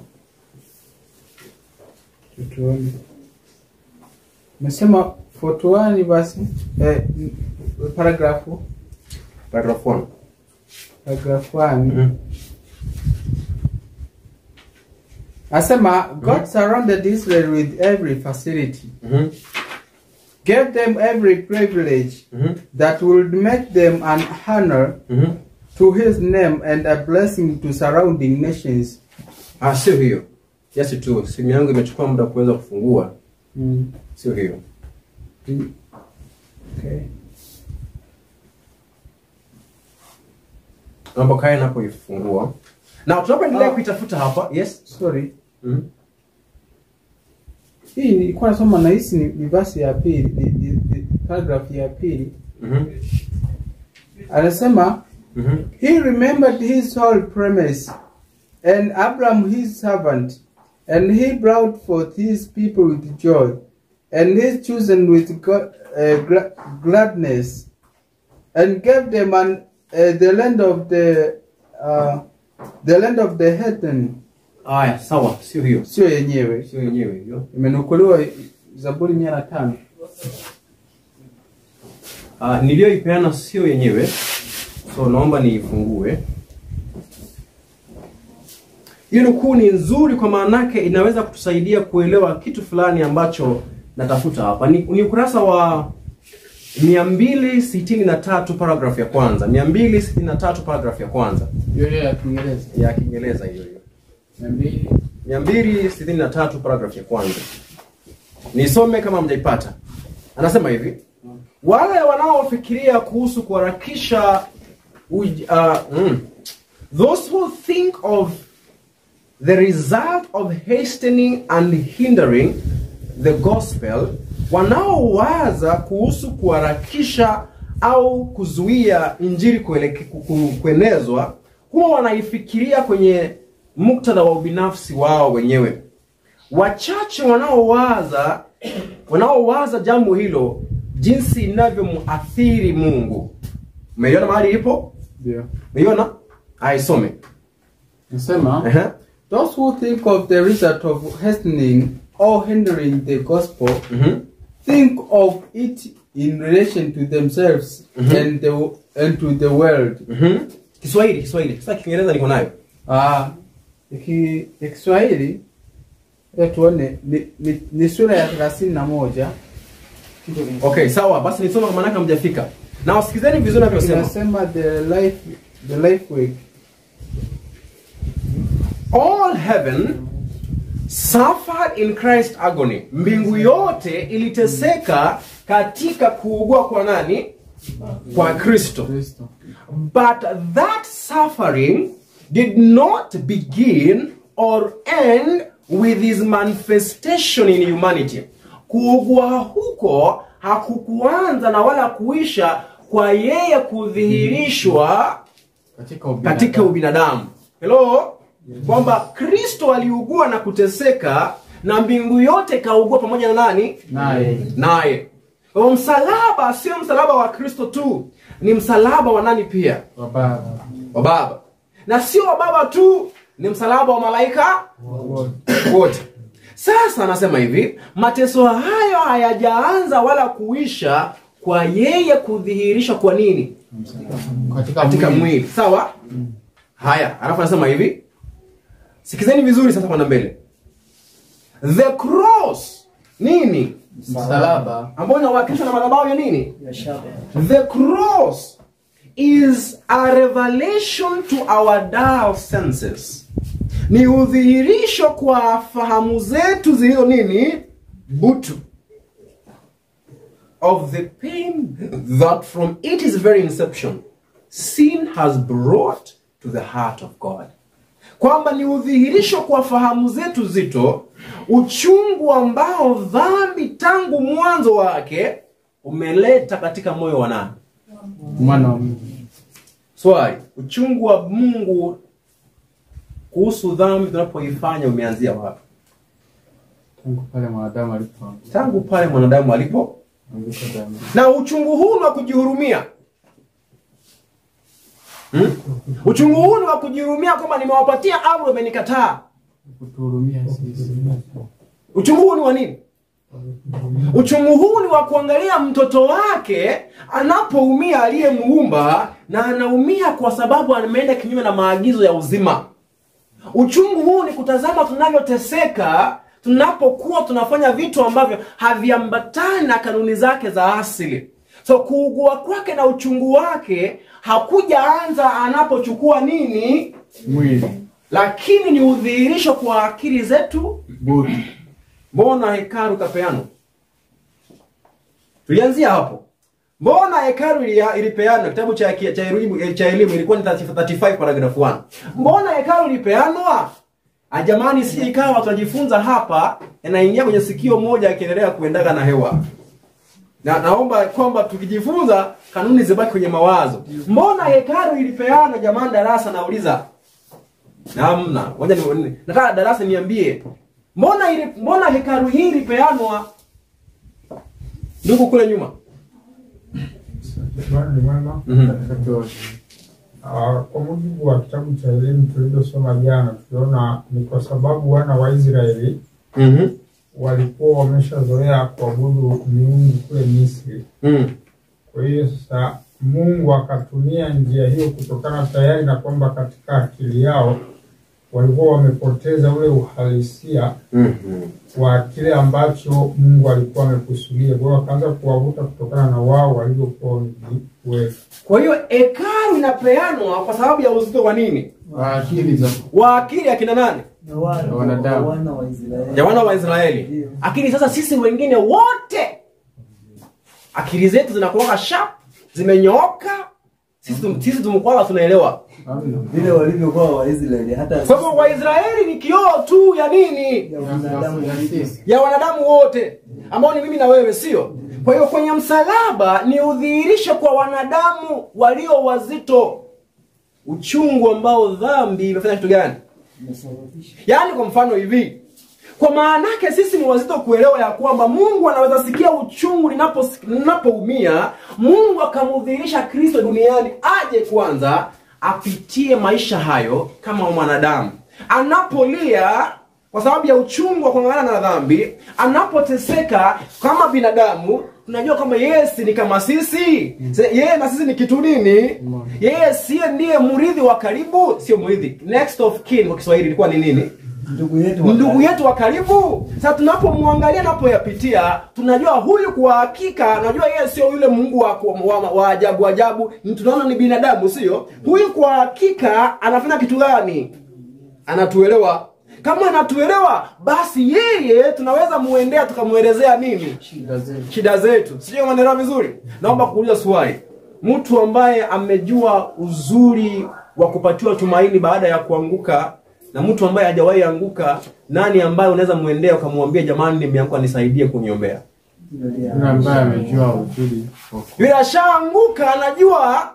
Tuone. Nasema 41 basi paragrafu 1. Paragraph 1. Asema, God surrounded Israel with every facility. Gave them every privilege that would make them an honor to his name and a blessing to surrounding nations. Sio hiyo. Yes tu, simu yangu imechukua muda kuweza kufungua. Sio hiyo. Okay. Naomba kae napo ifungua. Na tunapoendelea kuitafuta hapa, yes, sorry. Hii nilikuwa nasoma na hisi ni verse ya pili, ni paragraph ya pili. Anasema, he remembered his whole promise and Abraham his servant, and he brought forth his people with joy and his chosen with gladness, and gave them the land of the heathen. Aya, sawa, sio hiyo. Sio yenyewe. Sio yenyewe hiyo. Imenukuliwa Zaburi 105. Niliyoipeana sio yenyewe. So naomba niifungue. Hiyo nukuu ni nzuri kwa maana yake inaweza kutusaidia kuelewa kitu fulani ambacho natafuta hapa. Ni ukurasa wa 263 paragraph ya kwanza. 263 paragraph ya kwanza. Hiyo ya Kiingereza. Ya Kiingereza hiyo. 263 paragraph ya kwanza. Nisome kama mjaipata. Anasema hivi. Wale wanaofikiria kuhusu kuharakisha those who think of the result of hastening and hindering the gospel, wanaowaza kuhusu kuharakisha au kuzuia injili kuenezwa, huwa wanaifikiria kwenye muktadha wa ubinafsi wao wenyewe. Wachache wanaowaza jambo hilo jinsi inavyomuathiri Mungu. Umeiona mahali ipo? Ndio. Umeiona? Aisome. Nasema, those who think of the result of hastening or hindering the gospel think of it in relation to themselves and to the world. Kiswahili. Sasa Kiingereza niko nayo. Kiswahili tuone ni sura ya 31. Okay, sawa. Basi nisome kwa maana kama mjafika. Na usikizeni vizuri ninavyosema. Nasema the life work. All heaven suffered in Christ's agony. Mbingu yote iliteseka katika kuugua kwa nani? Kwa Kristo. But that suffering did not begin or end with his manifestation in humanity. Kuugua huko hakukuanza na wala kuisha kwa yeye kudhihirishwa katika ubinadamu. Hello? Kwamba Kristo aliugua na kuteseka na mbingu yote kaugua pamoja na nani? Naye. Kwa msalaba sio msalaba wa Kristo tu, ni msalaba wa nani pia? Wa Baba. Na sio wa Baba tu, ni msalaba wa malaika wote. Sasa anasema hivi, mateso hayo hayajaanza wala kuisha kwa yeye kudhihirisha kwa nini? Katika mwili. Sawa? Haya, alafu anasema hivi. Sikizeni vizuri sasa kwa mbele. The cross, nini? Msalaba. Ambao unawakilishwa na madhabahu ya nini? Ya shaba. The cross is a revelation to our dull senses. Ni udhihirisho kwa fahamu zetu zilizo nini? Butu. Of the pain that from its very inception sin has brought to the heart of God. Kwamba ni udhihirisho kwa fahamu zetu zito, uchungu ambao dhambi tangu mwanzo wake umeleta katika moyo wa nani? Mwana wa Mungu. Swali, uchungu wa Mungu kuhusu dhambi tunapoifanya umeanzia wapi? Tangu pale mwanadamu alipoanguka. Tangu pale mwanadamu alipo. Na uchungu huu ni wa kujihurumia. Uchungu huu ni wa kujihurumia kwamba nimewapatia amri wamenikataa. Kutuhurumia sisi. Uchungu huu ni wa nini? Uchungu huu ni wa kuangalia mtoto wake anapoumia aliyemuumba, na anaumia kwa sababu ameenda kinyume na maagizo ya uzima. Uchungu huu ni kutazama tunavyoteseka tunapokuwa tunafanya vitu ambavyo haviambatani na kanuni zake za asili. So kuugua kwake na uchungu wake hakujaanza anapochukua nini? Mwili. Lakini ni udhihirisho kwa akili zetu Butu. Mbona hekalu kapeano? Tulianzia hapo. Mbona hekalu ilipeanwa? Kitabu cha elimu ilikuwa ni 35 paragraph 1. Mbona hekalu ilipeanwa? Jamani, si ikawa tunajifunza hapa inaingia kwenye sikio moja akiendelea kuendaga na hewa. Na naomba kwamba tukijifunza kanuni zibaki kwenye mawazo. Mbona hekalu ilipeanwa jamani darasa nauliza? Namna. Ngoja nataka darasa niambie. Mbona hekalu hili ilipeanwa? Ndugu kule nyuma. Ni mwema. Kwa mujibu wa kitabu cha elimu tulichosoma jana, tuliona ni kwa sababu wana wa Israeli walikuwa wameshazoea kuabudu miungu kule Misri. Kwa hiyo sasa Mungu akatumia njia hiyo kutokana tayari na kwamba katika akili yao walikuwa wamepoteza ule uhalisia wa kile ambacho Mungu alikuwa amekusudia. Kwa hiyo akaanza kuwavuta kutokana na wao walivyokuwa wamejiweka. Kwa hiyo hekalu inapeanwa kwa sababu ya uzito wa nini? Wa akili ya kina nani? Ya wana wa Israeli. Akili sasa sisi wengine wote akili zetu zinakuwa sharp, zimenyooka. Sisi tumekuwa tunaelewa. Vile walivyokuwa Waisraeli hata kwa sababu Waisraeli ni kioo tu ya nini? Ya wanadamu wote ambao ni mimi na wewe, sio? Kwa hiyo kwenye msalaba ni udhihirisho kwa wanadamu walio wazito, uchungu ambao dhambi imefanya kitu gani? Yaani kwa mfano hivi, kwa maana yake sisi ni wazito kuelewa ya kwamba Mungu anaweza sikia uchungu ninapoumia. Mungu akamudhihirisha Kristo duniani aje kwanza apitie maisha hayo kama mwanadamu. Anapolia kwa sababu ya uchungu wa kuangana na dhambi, anapoteseka kama binadamu, tunajua kama Yesu ni kama sisi. Yeye na sisi ni kitu nini? Yeye siye ndiye mrithi wa karibu, sio mrithi. Next of kin kwa Kiswahili ilikuwa ni nini? Ndugu yetu wa karibu. Sasa tunapomwangalia napoyapitia, tunajua huyu kwa hakika, najua yeye sio yule Mungu wa ajabu ajabu, tunaona ni binadamu, sio? Huyu kwa hakika anafanya kitu gani? Anatuelewa. Kama anatuelewa, basi yeye tunaweza muendea tukamuelezea nini? Shida zetu. Sio maneno vizuri? Naomba kuuliza swali. Mtu ambaye amejua uzuri wa kupatiwa tumaini baada ya kuanguka, na mtu ambaye hajawahi anguka, nani ambaye unaweza muendea ukamwambia jamani nimeanguka nisaidie kuniombea? Yule ambaye amejua uzuri. Yule ashaanguka anajua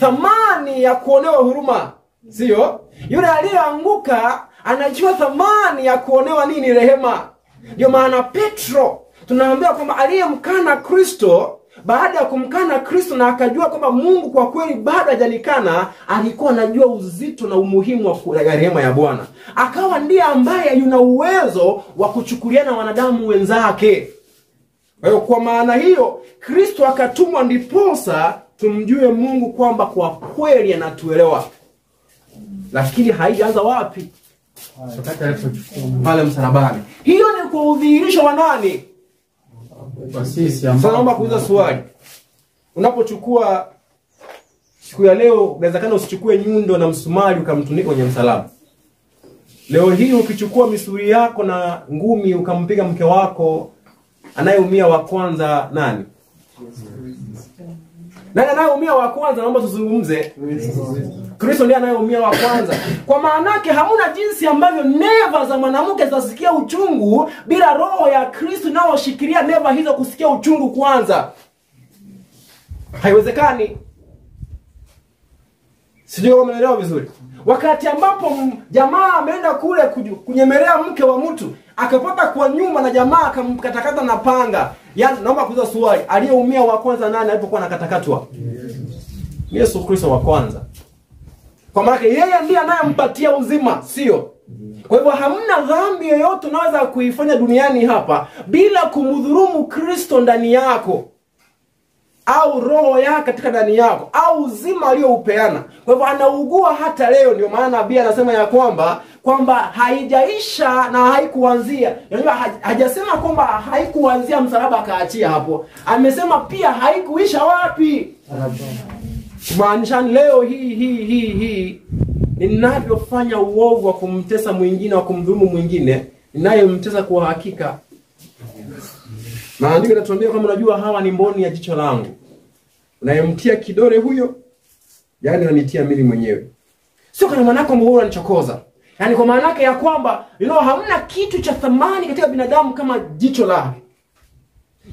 thamani ya kuonewa huruma, sio? Yule aliyeanguka anajua thamani ya kuonewa nini? Rehema. Ndio maana Petro tunaambia kwamba aliyemkana Kristo, baada ya kumkana Kristo na akajua kwamba Mungu kwa kweli bado hajanikana, alikuwa anajua uzito na umuhimu wa rehema ya Bwana. Akawa ndiye ambaye yuna uwezo wa kuchukuliana wanadamu wenzake. Kwa hiyo kwa maana hiyo Kristo akatumwa ndiposa tumjue Mungu kwamba kwa kweli anatuelewa. Lakini haijaanza wapi? wakati alipochukua pale msalabani. Hiyo ni kwa udhihirisho wa nani? kwa sisi Sasa ambao naomba kuuliza swali. Unapochukua siku ya leo, inawezekana usichukue nyundo na msumari ukamtunika kwenye msalaba. Leo hii ukichukua misuri yako na ngumi ukampiga mke wako, anayeumia wa kwanza nani? Nani anayeumia wa kwanza? Naomba tuzungumze. Kristo ndiye anayeumia wa kwanza. Kwa maana yake hamuna jinsi ambavyo neva za mwanamke zitasikia uchungu bila roho ya Kristo inayoshikilia neva hizo kusikia uchungu kwanza. Haiwezekani. Sijui kama mnaelewa vizuri. Wakati ambapo jamaa ameenda kule kunyemelea mke wa mtu, akapata kwa nyuma na jamaa akamkatakata na panga. Yaani naomba kuuliza swali, aliyeumia wa kwanza nani alipokuwa anakatakatwa? Yesu Kristo wa kwanza. Kwa maana yeye ndiye anayempatia uzima, sio? Kwa hivyo hamna dhambi yoyote unaweza kuifanya duniani hapa bila kumdhulumu Kristo ndani yako, au roho yake katika ndani yako, au uzima aliyoupeana. Kwa hivyo anaugua hata leo. Ndio maana nabii anasema ya kwamba haijaisha na haikuanzia. Yaani hajasema kwamba haikuanzia msalaba akaachia hapo. Amesema pia haikuisha wapi? Maanisha leo hii ninavyofanya uovu wa kumtesa mwingine, wa kumdhulumu mwingine, ninayemtesa kwa hakika. Maandiko yanatuambia kama unajua hawa ni mboni ya jicho langu. Unayemtia kidole huyo, yaani unanitia mimi mwenyewe. Sio kana maana kwamba wewe unanichokoza. Yaani kwa maana yake ya kwamba hamna kitu cha thamani katika binadamu kama jicho lake.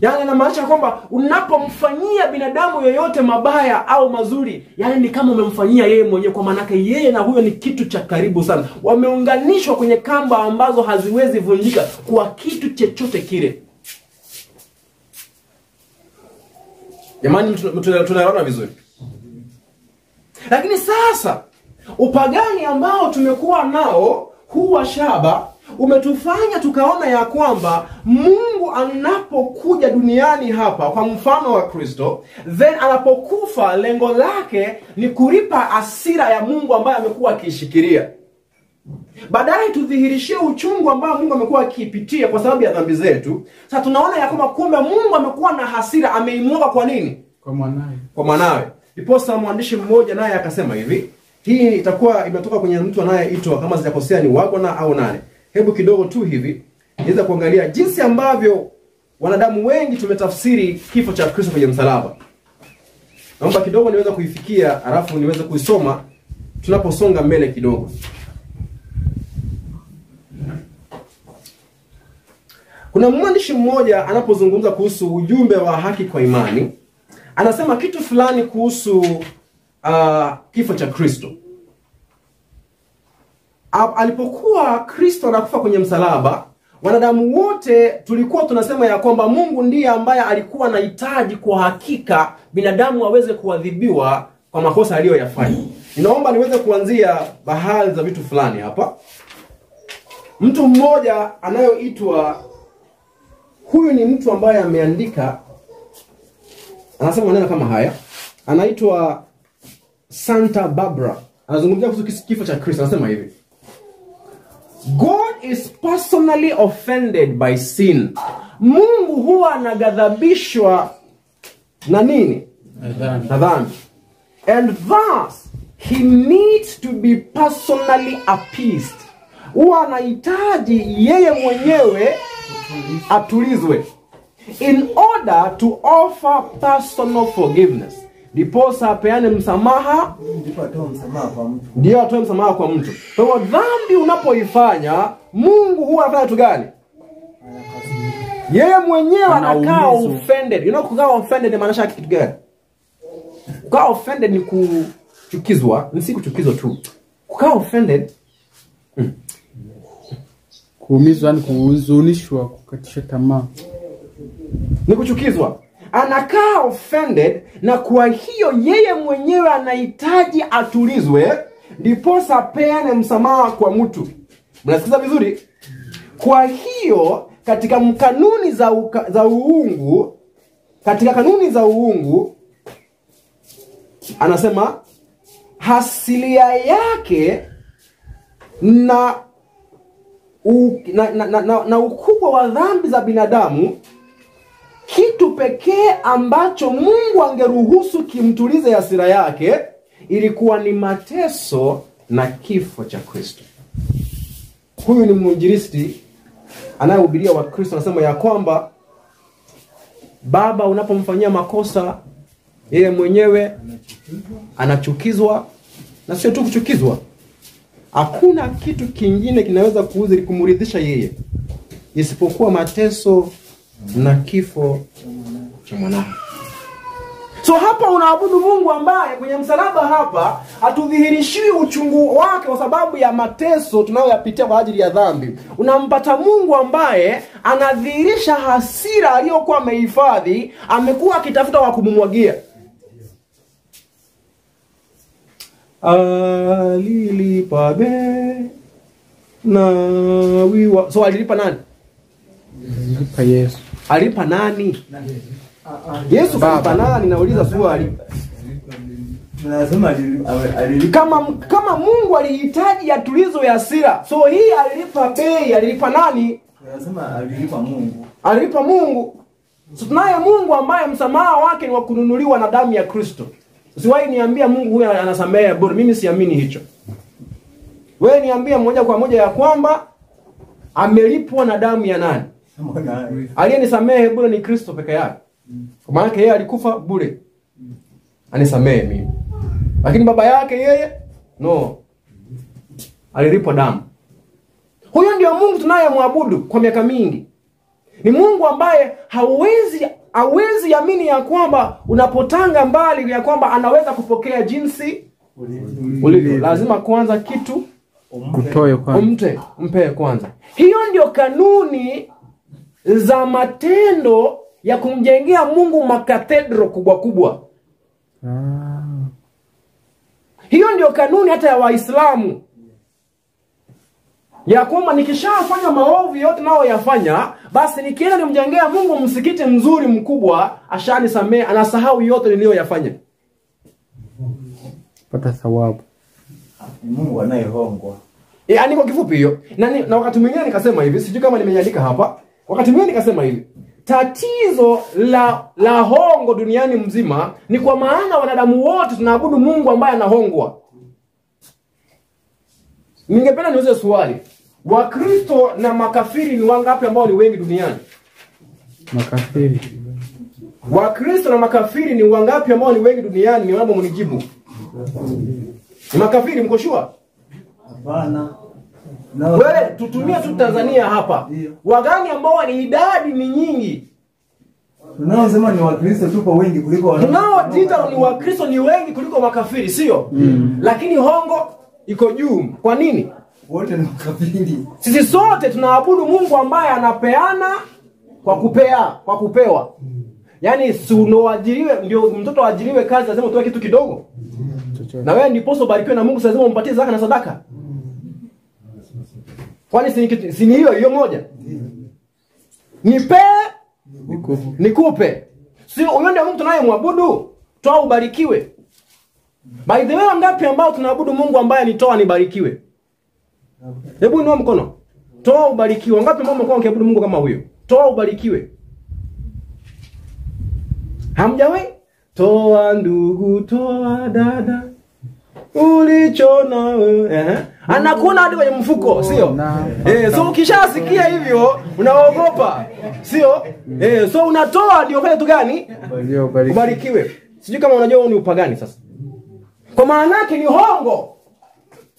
Yaani inamaanisha kwamba unapomfanyia binadamu yoyote mabaya au mazuri, yaani ni kama umemfanyia yeye mwenyewe. Kwa maana yake yeye na huyo ni kitu cha karibu sana. Wameunganishwa kwenye kamba ambazo haziwezi vunjika kwa kitu chochote kile. Jamani, tunaelewana vizuri. Lakini sasa upagani ambao tumekuwa nao, huwa shaba, umetufanya tukaona ya kwamba Mungu anapokuja duniani hapa kwa mfano wa Kristo, then anapokufa lengo lake ni kulipa hasira ya Mungu ambaye amekuwa akishikilia. Baadaye tudhihirishie uchungu ambao Mungu amekuwa akipitia kwa sababu ya dhambi zetu. Sasa tunaona ya kwamba kumbe Mungu amekuwa na hasira, ameimwaga kwa nini? kwa mwanae. Kwa mwanawe. Ndiposa mwandishi mmoja naye akasema hivi. Hii itakuwa imetoka kwenye mtu anayeitwa, kama sijakosea, ni Wagona au nane. Hebu kidogo tu hivi niweza kuangalia jinsi ambavyo wanadamu wengi tumetafsiri kifo cha Kristo kwenye msalaba. Naomba kidogo niweza kuifikia, alafu niweze kuisoma tunaposonga mbele kidogo. Kuna mwandishi mmoja anapozungumza kuhusu ujumbe wa haki kwa imani, anasema kitu fulani kuhusu kifo cha Kristo. Alipokuwa Kristo anakufa kwenye msalaba, wanadamu wote tulikuwa tunasema ya kwamba Mungu ndiye ambaye alikuwa anahitaji kwa hakika binadamu waweze kuadhibiwa kwa makosa aliyoyafanya. Ninaomba niweze kuanzia baadhi za vitu fulani hapa. Mtu mmoja anayoitwa, huyu ni mtu ambaye ameandika, anasema maneno kama haya. Anaitwa Santa Barbara. Anazungumzia kuhusu kifo cha Kristo. Anasema hivi: God is personally offended by sin. Mungu huwa anaghadhabishwa na nini? Na dhambi. And thus he needs to be personally appeased. Huwa anahitaji yeye mwenyewe atulizwe in order to offer personal forgiveness. Ndiposa apeane msamaha, ndipo atoe msamaha kwa mtu. Ndio atoe msamaha kwa mtu. Kwa hiyo dhambi unapoifanya, Mungu huwa anafanya kitu gani? Yeye mwenyewe anakaa offended. Kukaa offended maana yake kitu gani? Kukaa offended ni kuchukizwa, ni si kuchukizwa tu. Kukaa offended Kuumizwa ni kuhuzunishwa, kukatisha tamaa. Ni kuchukizwa. Anakaa offended, na kwa hiyo yeye mwenyewe anahitaji atulizwe, ndiposa peane msamaha kwa mtu. Mnasikiza vizuri? Kwa hiyo katika kanuni za uungu, katika kanuni za uungu, anasema hasilia yake na na ukubwa wa dhambi za binadamu, kitu pekee ambacho Mungu angeruhusu kimtulize hasira yake ilikuwa ni mateso na kifo cha Kristo. Huyu ni mwinjilisti anayehubiria wa Kristo, anasema ya kwamba baba unapomfanyia makosa, yeye mwenyewe anachukizwa, na sio tu kuchukizwa, hakuna kitu kingine kinaweza kumridhisha yeye isipokuwa mateso na kifo cha mwanae. So hapa unaabudu Mungu ambaye kwenye msalaba hapa hatudhihirishiwi uchungu wake kwa sababu ya mateso tunayoyapitia kwa ajili ya dhambi. Unampata Mungu ambaye anadhihirisha hasira aliyokuwa amehifadhi, amekuwa akitafuta wa kumumwagia. Alilipa be na wiwa. So alilipa nani? Alilipa Yesu. Alilipa nani? Yesu kalipa nani? Nauliza swali. Kama Mungu alihitaji atulizo ya hasira, so hii alilipa bei, alilipa nani? Tunasema alilipa Mungu. Alilipa Mungu. So tunaye Mungu ambaye msamaha wake ni wa kununuliwa na damu ya Kristo. Usiwahi niambia Mungu huyu anasamehe bure. Mimi siamini hicho. Wewe niambia moja kwa moja ya kwamba amelipwa na damu ya nani? Aliyenisamehe bure ni Kristo peke yake. Kwa maana yeye alikufa bure. Anisamehe mimi. Lakini baba yake yeye no. Alilipwa damu. Huyo ndio Mungu tunayemwabudu kwa miaka mingi. Ni Mungu ambaye hawezi amini ya kwamba unapotanga mbali ya kwamba anaweza kupokea jinsi ulivyo. Lazima kwanza kitu Kutoe kwanza. Mpe kwanza. Hiyo ndio kanuni za matendo ya kumjengea Mungu makatedro kubwa kubwa. Hiyo ndio kanuni hata ya Waislamu. Ya kwamba nikishafanya maovu yote nao yafanya, basi nikienda nimjengea Mungu msikiti mzuri mkubwa, ashanisamehe, anasahau yote niliyoyafanya. Pata thawabu. Mungu anayehongwa. Yaani kwa kifupi hiyo. Na wakati mwingine nikasema hivi, sijui kama nimeandika hapa. Wakati mwingine nikasema hivi, tatizo la hongo duniani mzima ni kwa maana wanadamu wote tunaabudu Mungu ambaye anahongwa. Ningependa niulize swali. Wakristo na makafiri ni wangapi ambao ni wengi duniani? Makafiri. Wakristo na makafiri ni wangapi ambao ni wengi duniani? Niomba mnijibu. Ni makafiri, mko sure? Hapana. Wewe tutumie tu Tanzania hapa. Wagani ambao ni idadi ni nyingi? Tunaosema ni Wakristo tupo wengi kuliko watu. Tunaojiita ni Wakristo ni wengi kuliko makafiri, sio? Lakini hongo iko juu. Kwa nini? Wote ni makafiri. Sisi sote tunaabudu Mungu ambaye anapeana kwa kupewa. Yaani si unoajiriwe ndio mtoto aajiriwe kazi lazima utoe kitu kidogo. Na wewe ndiposo ubarikiwe na Mungu lazima umpatie zaka na sadaka. Kwani si ni hiyo moja? Nipe nikupe. Sio huyo ndio Mungu tunayemwabudu. Toa ubarikiwe. By the way, ngapi ambao tunaabudu Mungu ambaye nitoa nibarikiwe? Hebu inua mkono. Toa ubarikiwe. Ngapi ambao mko mkiabudu Mungu kama huyo? Toa ubarikiwe. Hamjawahi? Toa ndugu, toa dada. Ulichona wewe. Anakuona hadi kwenye mfuko, sio? So ukishasikia hivyo unaogopa, sio? So unatoa ndio fanya tu gani? Ubarikiwe. Sijui kama unajua ni upagani sasa. Kwa maana yake ni hongo.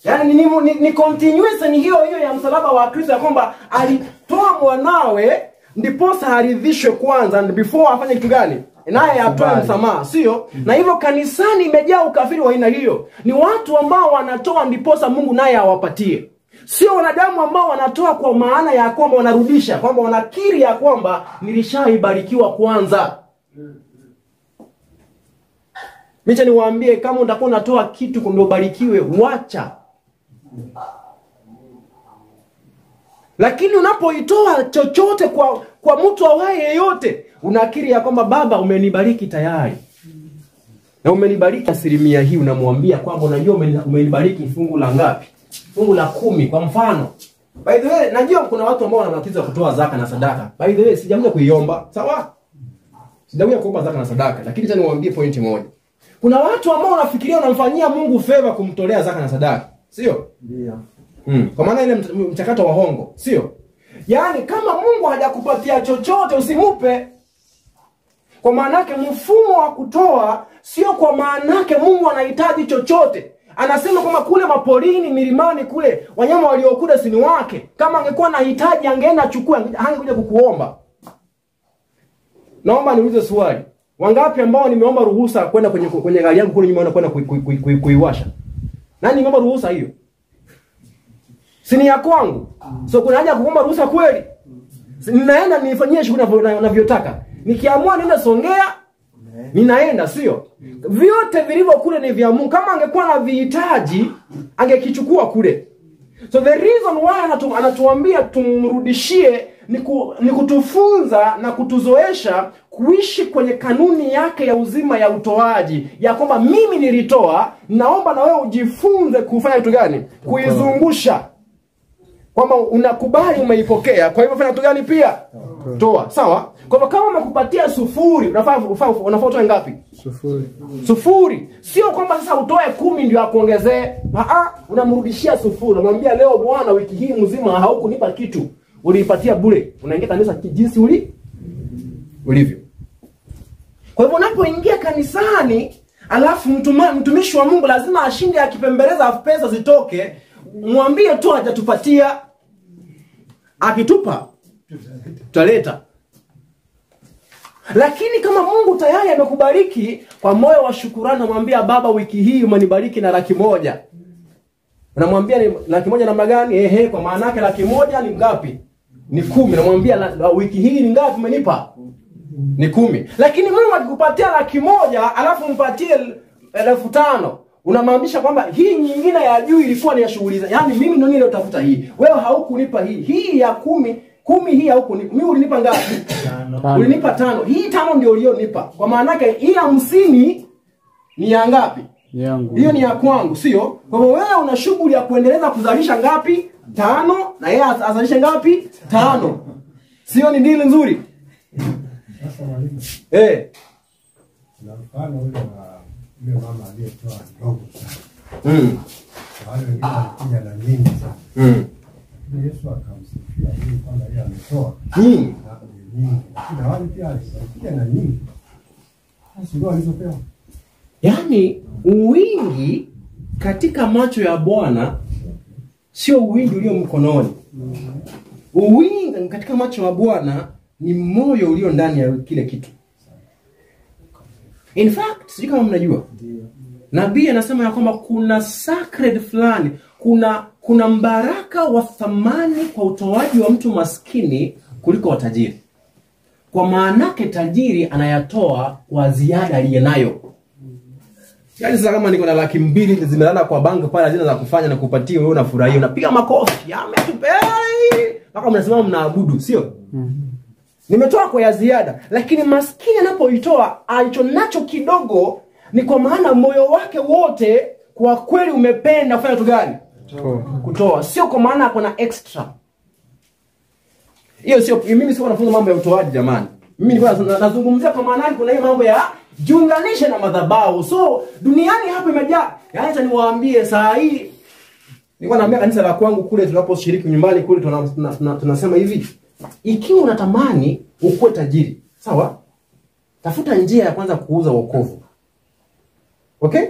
Yaani ni continuation hiyo ya msalaba wa Kristo ya kwamba alitoa mwanawe ndiposa haridhishwe kwanza and before afanye kitu gani? Naye atoe msamaha, sio? Na hivyo kanisani imejaa ukafiri wa aina hiyo. Ni watu ambao wanatoa ndiposa Mungu naye awapatie. Sio wanadamu ambao wanatoa kwa maana ya kwamba wanarudisha, kwamba wanakiri ya kwamba nilishaibarikiwa kwanza. Micha niwaambie, kama utakuwa unatoa kitu ndio ubarikiwe, wacha. Lakini unapoitoa chochote kwa mtu awaye yeyote, unakiri ya kwamba Baba umenibariki tayari. Na umenibariki asilimia hii, unamwambia kwamba unajua umenibariki fungu la ngapi? Fungu la 10 kwa mfano. By the way, najua kuna watu ambao wana matatizo ya kutoa zaka na sadaka. By the way, sijakuja kuiomba, sawa? Sijakuja kuomba zaka na sadaka, lakini tena niwaambie pointi moja. Kuna watu ambao wanafikiria wanamfanyia Mungu favor kumtolea zaka na sadaka, sio? Ndio. Kwa maana ile mchakato wa hongo, sio? Yaani kama Mungu hajakupatia chochote usimupe. Kwa maana yake mfumo wa kutoa sio kwa maana yake Mungu anahitaji chochote. Anasema kwamba kule maporini, milimani kule, wanyama waliokuda sini wake. Kama angekuwa anahitaji angeenda achukue, hangekuja kukuomba. Naomba niulize swali. Wangapi ambao nimeomba ruhusa kwenda kwenye gari yangu kule nyuma na kwenda kuiwasha? Nani nimeomba ruhusa hiyo? Si ni ya kwangu. So kuna haja kuomba ruhusa kweli? Ninaenda nifanyie shughuli ninavyotaka. Nikiamua nienda Songea, ninaenda, sio? Vyote vilivyo kule ni vya Mungu. Kama angekuwa na vihitaji, angekichukua kule. So the reason why anatuambia tumrudishie ni kutufunza na kutuzoesha kuishi kwenye kanuni yake ya uzima ya utoaji, ya kwamba mimi nilitoa, naomba na wewe ujifunze kufanya kitu gani? Kuizungusha. Kwamba unakubali umeipokea, kwa hivyo fanya kitu gani pia? Toa, sawa? Kwa hivyo kama umekupatia 0, unafaa utoe ngapi? 0. Sio kwamba sasa utoe 10 ndio akuongezee. Unamrudishia 0. Unamwambia leo Bwana, wiki hii mzima haukunipa kitu. Uliipatia bure. Unaingia kanisa jinsi ulivyo. Kwa hivyo unapoingia kanisani, alafu mtumishi wa Mungu lazima ashinde akipembeleza pesa zitoke, mwambie tu hajatupatia. Akitupa tutaleta. Lakini kama Mungu tayari amekubariki, kwa moyo wa shukrani unamwambia Baba, wiki hii umenibariki na 100,000. Unamwambia ni 100,000 namna gani? Kwa maana yake 100,000 ni ngapi? Ni 10. Unamwambia wiki hii ni ngapi umenipa? Ni 10. Lakini Mungu akikupatia 100,000 alafu mpatie 5,000, unamaanisha kwamba hii nyingine ya juu ilikuwa ni ya shughuli. Yaani mimi ndio niliotafuta hii. Wewe haukunipa hii. Hii ya 10 hii haukunipa. Mimi ulinipa ngapi? Ulinipa 5. Hii 5 ndio ulionipa. Kwa maana yake hii 50 ni ya ngapi? Yangu. Hiyo ni ya kwangu, sio? Kwa hivyo wewe una shughuli ya kuendeleza kuzalisha ngapi? 5, na yeye azalishe ngapi? 5. Sio ni deal nzuri? Sasa mwalimu. Na mfano ule mama aliyetoa ndogo sana. Wale wengine walikuja na nyingi sana. Yesu akamsifia huyu kwamba yeye ametoa nyingi. Na wale pia walikuja na nyingi. Sasa ndio alizopewa. Yaani uwingi katika macho ya Bwana sio uwingi ulio mkononi. Uwingi katika macho ya Bwana ni moyo ulio ndani ya kile kitu. In fact, sijui kama mnajua. Nabii anasema ya kwamba kuna sacred fulani, kuna mbaraka wa thamani kwa utoaji wa mtu maskini kuliko wa tajiri. Kwa maana yake tajiri anayatoa kwa ziada aliyenayo. Yaani sasa kama niko na 200,000 zimelala kwa banki pale hazina za kufanya na kupatia wewe unafurahia, unapiga makofi. Ametupei. Mpaka mnasimama mnaabudu, sio? Nimetoa kwa ya ziada, lakini maskini anapoitoa alicho nacho kidogo ni kwa maana moyo wake wote kwa kweli umependa kufanya kitu gani? Kutoa. Sio kwa maana kuna extra. Hiyo sio, mimi sio nafunza mambo ya utoaji jamani. Mimi nilikuwa nazungumzia kwa maana kuna hiyo mambo ya jiunganishe na madhabahu. So duniani hapa imejaa. Yaani acha niwaambie saa hii nilikuwa naambia kanisa la kwangu kule tunaposhiriki nyumbani kule tunasema hivi. Ikiwa unatamani ukuwe tajiri, sawa? Tafuta njia ya kwanza kuuza wokovu. Okay?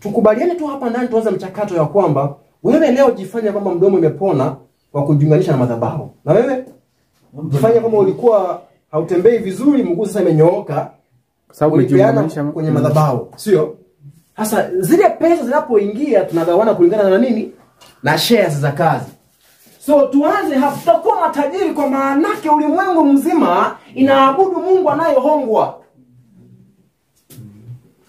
Tukubaliane tu hapa ndani tuanze mchakato ya kwamba wewe leo jifanye kwamba mdomo umepona kwa kujiunganisha na madhabahu. Na wewe jifanye kama ulikuwa hautembei vizuri, mguu sasa imenyooka sababu ulijiunganisha kwenye madhabahu, sio? Sasa zile pesa zinapoingia tunagawana kulingana na nini? Na shares za kazi. So tuanze hapa, tutakuwa matajiri kwa maana yake ulimwengu mzima inaabudu Mungu anayehongwa.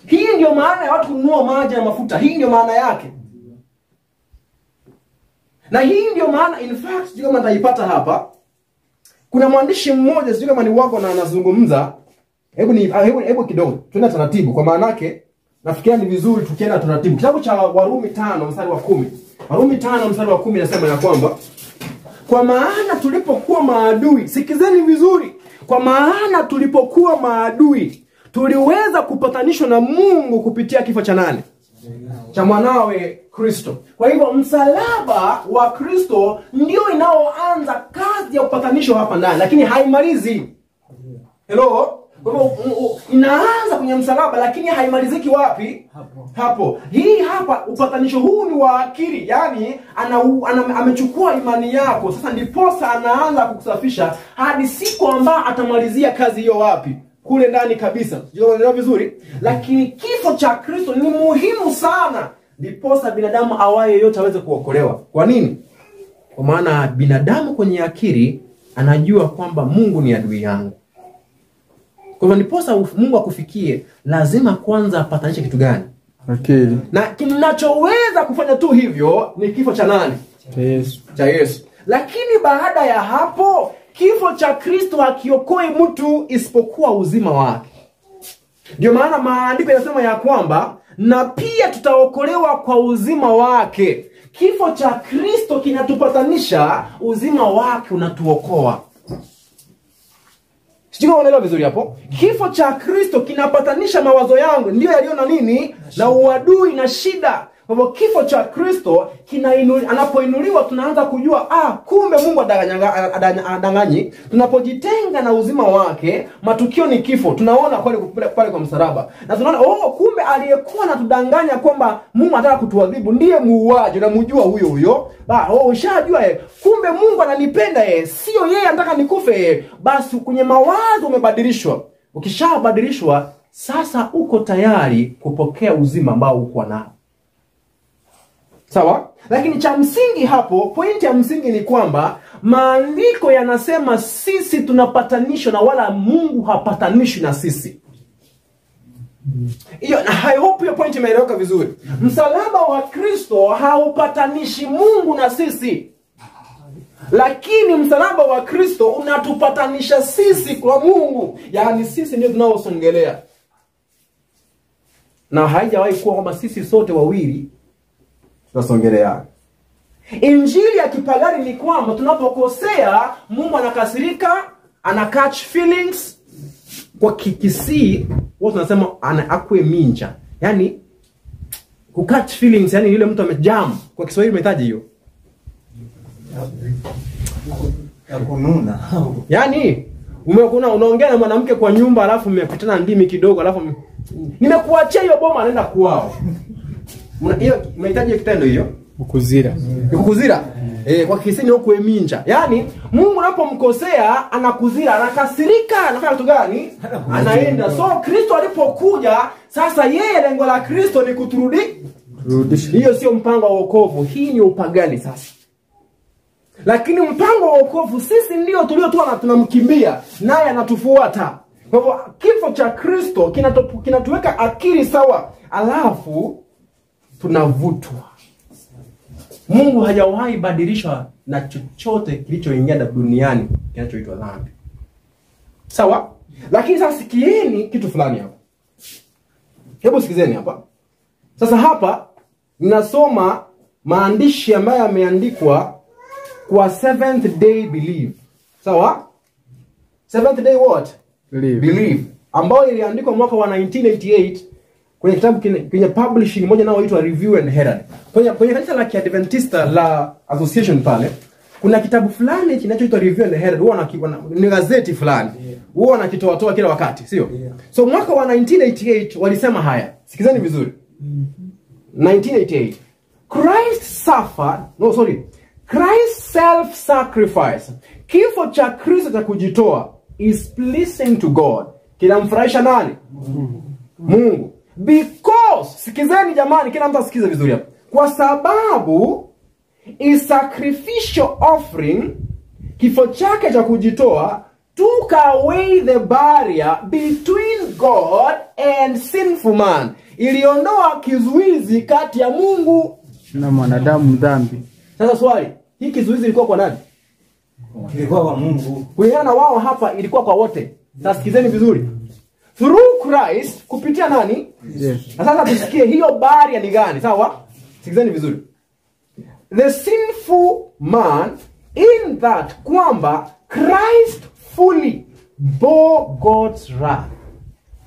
Hii ndio maana ya watu kununua maji na mafuta. Hii ndio maana yake. Na hii ndio maana, in fact, sijui kama nitaipata hapa. Kuna mwandishi mmoja, sijui kama ni wako na anazungumza. Hebu kidogo, tuende taratibu kwa maana yake nafikiria ni vizuri tukienda taratibu. Kitabu cha Warumi 5 mstari wa 10. Warumi 5 mstari wa 10 inasema ya kwamba kwa maana tulipokuwa maadui, sikizeni vizuri, kwa maana tulipokuwa maadui tuliweza kupatanishwa na Mungu kupitia kifo cha nani? Cha mwanawe Kristo. Kwa hivyo msalaba wa Kristo ndio inaoanza kazi ya upatanisho hapa ndani, lakini haimalizi. Hello? Kwa hivyo inaanza kwenye msalaba lakini haimaliziki wapi? Hapo. Hii hapa upatanisho huu ni wa akili, yani amechukua imani yako. Sasa ndiposa anaanza kukusafisha hadi siku ambayo atamalizia kazi hiyo wapi? Kule ndani kabisa. Unaelewa vizuri? Lakini kifo cha Kristo ni muhimu sana ndiposa binadamu awaye yote aweze kuokolewa. Kwa nini? Kwa maana binadamu kwenye akili anajua kwamba Mungu ni adui yangu. Kwa hivyo ndiposa Mungu akufikie lazima kwanza apatanishe kitu gani? Akili. Na kinachoweza kufanya tu hivyo ni kifo cha nani? Cha Yesu. Lakini baada ya hapo kifo cha Kristo hakiokoi mtu isipokuwa uzima wake. Ndio maana maandiko yanasema ya kwamba na pia tutaokolewa kwa uzima wake. Kifo cha Kristo kinatupatanisha, uzima wake unatuokoa. Sijui unaelewa vizuri hapo? Kifo cha Kristo kinapatanisha mawazo yangu ndio yaliyo na nini? Na uadui na shida. Kwa hivyo kifo cha Kristo anapoinuliwa tunaanza kujua kumbe Mungu adanganyi. Tunapojitenga na uzima wake, matukio ni kifo. Tunaona pale kwa msalaba. Na tunaona kumbe aliyekuwa anatudanganya kwamba Mungu anataka kutuadhibu ndiye muuaji, unamjua huyo. Ushajua kumbe Mungu ananipenda sio yeye anataka nikufe. Basi kwenye mawazo umebadilishwa. Ukishabadilishwa sasa uko tayari kupokea uzima ambao uko nao. Sawa? Lakini cha msingi hapo, pointi ya msingi ni kwamba maandiko yanasema sisi tunapatanishwa na wala Mungu hapatanishwi na sisi. Hiyo na I hope hiyo point imeeleweka vizuri. Msalaba wa Kristo haupatanishi Mungu na sisi. Lakini msalaba wa Kristo unatupatanisha sisi kwa Mungu. Yaani sisi ndio tunaosongelea. Na haijawahi kuwa kwamba sisi sote wawili tunasongelea. Injili ya kipagani ni kwamba tunapokosea Mungu anakasirika, ana catch feelings. Kwa Kikisii watu wanasema akwe minja. Yaani ku catch feelings, yani yule mtu amejam. Kwa Kiswahili umetaja hiyo? Ya kununa. Yaani unaongea na mwanamke kwa nyumba alafu mmekutana ndimi kidogo alafu nimekuachia hiyo boma anaenda kuao. Hiyo unahitaji kitendo hiyo? Kukuzira. Kukuzira. Kwa Kisini huko eminja. Yaani Mungu anapomkosea anakuzira, anakasirika, anafanya kitu gani? Anaenda. So Kristo alipokuja, sasa yeye lengo la Kristo ni kuturudisha. Hiyo sio mpango wa wokovu, hii ni upagani sasa. Lakini mpango wa wokovu sisi ndio tuliotoa tunamkimbia, naye anatufuata. Kwa hivyo kifo cha Kristo kinatuweka akili sawa, alafu tunavutwa. Mungu hajawahi badilishwa na chochote kilichoingia duniani kinachoitwa dhambi. Sawa? Lakini sasa sikieni kitu fulani hapa. Hebu sikizeni hapa. Sasa hapa ninasoma maandishi ambayo yameandikwa kwa Seventh Day Believe. Sawa? Seventh Day what? Believe. Ambayo iliandikwa mwaka wa 1988 kwenye kitabu kwenye publishing moja naoitwa Review and Herald. Kwenye kanisa la Kiadventista la Association pale kuna kitabu fulani kinachoitwa Review and Herald. Huwa ni gazeti fulani. Huwa wanakitoa kila wakati, sio? So mwaka wa 1988 walisema haya. Sikizeni vizuri. 1988. Christ self-sacrifice. Kifo cha Kristo cha kujitoa is pleasing to God. Kinamfurahisha nani? Mungu. Because, sikizeni jamani, kila mtu asikize vizuri hapa. Kwa sababu is sacrificial offering, kifo chake cha kujitoa took away the barrier between God and sinful man. Iliondoa kizuizi kati ya Mungu na mwanadamu dhambi. Sasa swali, hii kizuizi ilikuwa kwa nani? Ilikuwa kwa Mungu. Kulingana wao hapa ilikuwa kwa wote. Sasa sikizeni vizuri. Through Christ kupitia nani? Yes. Sasa tusikie hiyo barrier ni gani, sawa? Sikizeni vizuri. the sinful man in that kwamba Christ fully bore God's wrath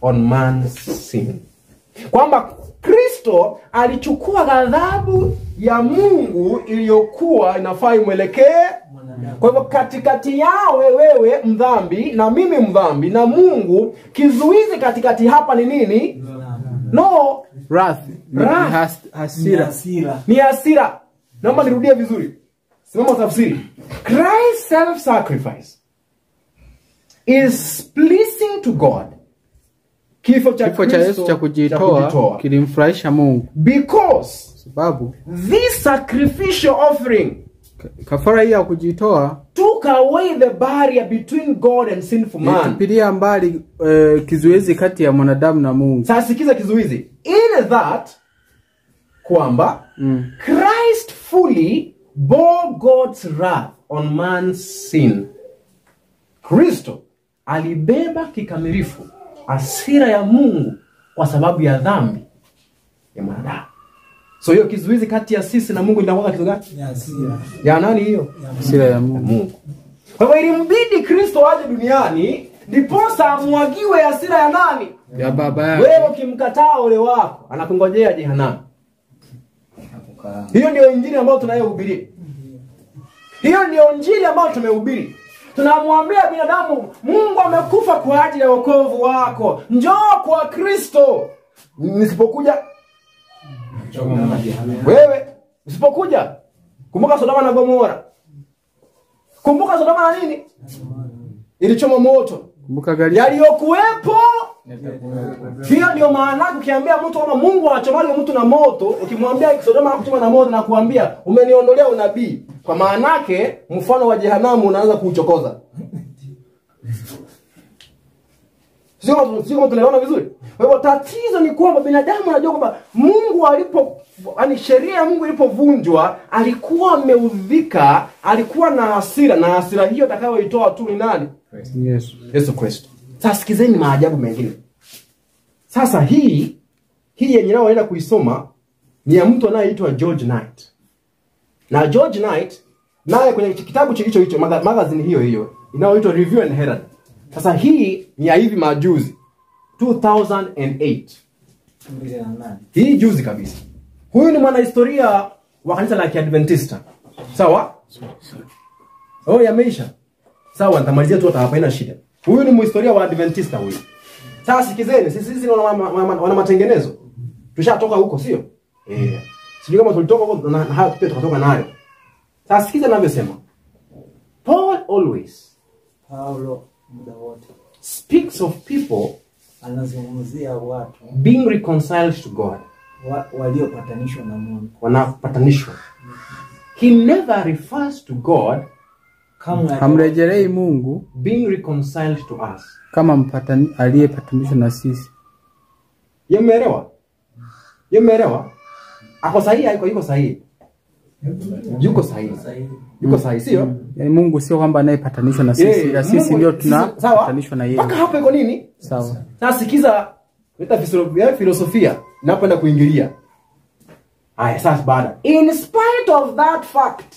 on man's sin. Kwamba Kristo alichukua ghadhabu ya Mungu iliyokuwa inafaa imwelekee. Kwa hivyo katikati yao wewe mdhambi na mimi mdhambi na Mungu, kizuizi katikati hapa ni nini? No, wrath. Hasira. Ni hasira. Naomba nirudie vizuri. Simama tafsiri. Christ's self-sacrifice is pleasing to God. Kifo cha Yesu cha kujitoa kilimfurahisha Mungu. Because sababu this sacrificial offering, kafara hii ya kujitoa, took away the barrier between God and sinful man. Tupilia mbali kizuizi kati ya mwanadamu na Mungu. Sasa sikiza kizuizi. In that kwamba Christ fully bore God's wrath on man's sin. Kristo alibeba kikamilifu hasira ya Mungu kwa sababu ya dhambi ya mwanadamu. So hiyo kizuizi kati ya sisi na Mungu inakuwa kitu gani? Ya hasira. Ya nani hiyo? Hasira ya Mungu. Kwa hivyo ilimbidi Kristo aje duniani ndiposa amwagiwe hasira ya nani? Ya baba yake. Wewe ukimkataa ole wako anakungojea jehanamu. Hiyo ndio injili ambayo tunayohubiri. Hiyo ndio injili ambayo tumehubiri. Tunamwambia binadamu, Mungu amekufa kwa ajili ya wokovu wako. Njoo kwa Kristo. Nisipokuja wewe, usipokuja, kumbuka Sodoma na Gomora. Kumbuka Sodoma na nini? Ilichoma moto. Kumbuka gari yaliyokuwepo. Hiyo ndio maana ukiambia mtu kama Mungu anachomaga mtu na moto, ukimwambia Sodoma kuchoma na moto na kuambia umeniondolea unabii, kwa maana yake mfano wa jehanamu unaanza kuuchokoza. Sio tunaelewana vizuri? Kwa hivyo tatizo ni kwamba binadamu anajua kwamba Mungu sheria ya Mungu ilipovunjwa, alikuwa ameudhika, alikuwa na hasira, na hasira hiyo atakayoitoa tu ni nani? Yesu Kristo. Sasa sikizeni maajabu mengine. Sasa hii yenye nao naenda kuisoma ni ya mtu anayeitwa George Knight. Na George Knight naye kwenye kitabu hicho magazine hiyo inayoitwa Review and Herald. Sasa hii ni ya hivi majuzi 2008. Hii juzi kabisa. Huyu ni mwanahistoria wa kanisa la Kiadventista. Sawa? Oh, yameisha. Sawa, nitamalizia tu hapa, haina shida. Huyu ni mhistoria wa Adventista huyu. Sasa sikizeni, sisi wana matengenezo. Tushatoka huko, sio? Sijui kama tulitoka huko na haya pia tukatoka nayo. Sasa sikiza ninavyosema. Paulo muda wote speaks of people anazungumzia watu being reconciled to God. Waliopatanishwa na Mungu. Wanapatanishwa. He never refers to God hamrejelei Mungu being reconciled to us kama aliyepatanishwa na sisi. Yemeelewa? Ako sahihi, yuko sahihi. Yuko sahihi, sio? Yaani Mungu sio kwamba anayepatanishwa na sisi, ila sisi ndio tunapatanishwa na yeye. Mpaka hapo iko nini? Sawa. Sasa sikiza filosofia napenda kuingilia. Haya sasa baada. In spite of that fact.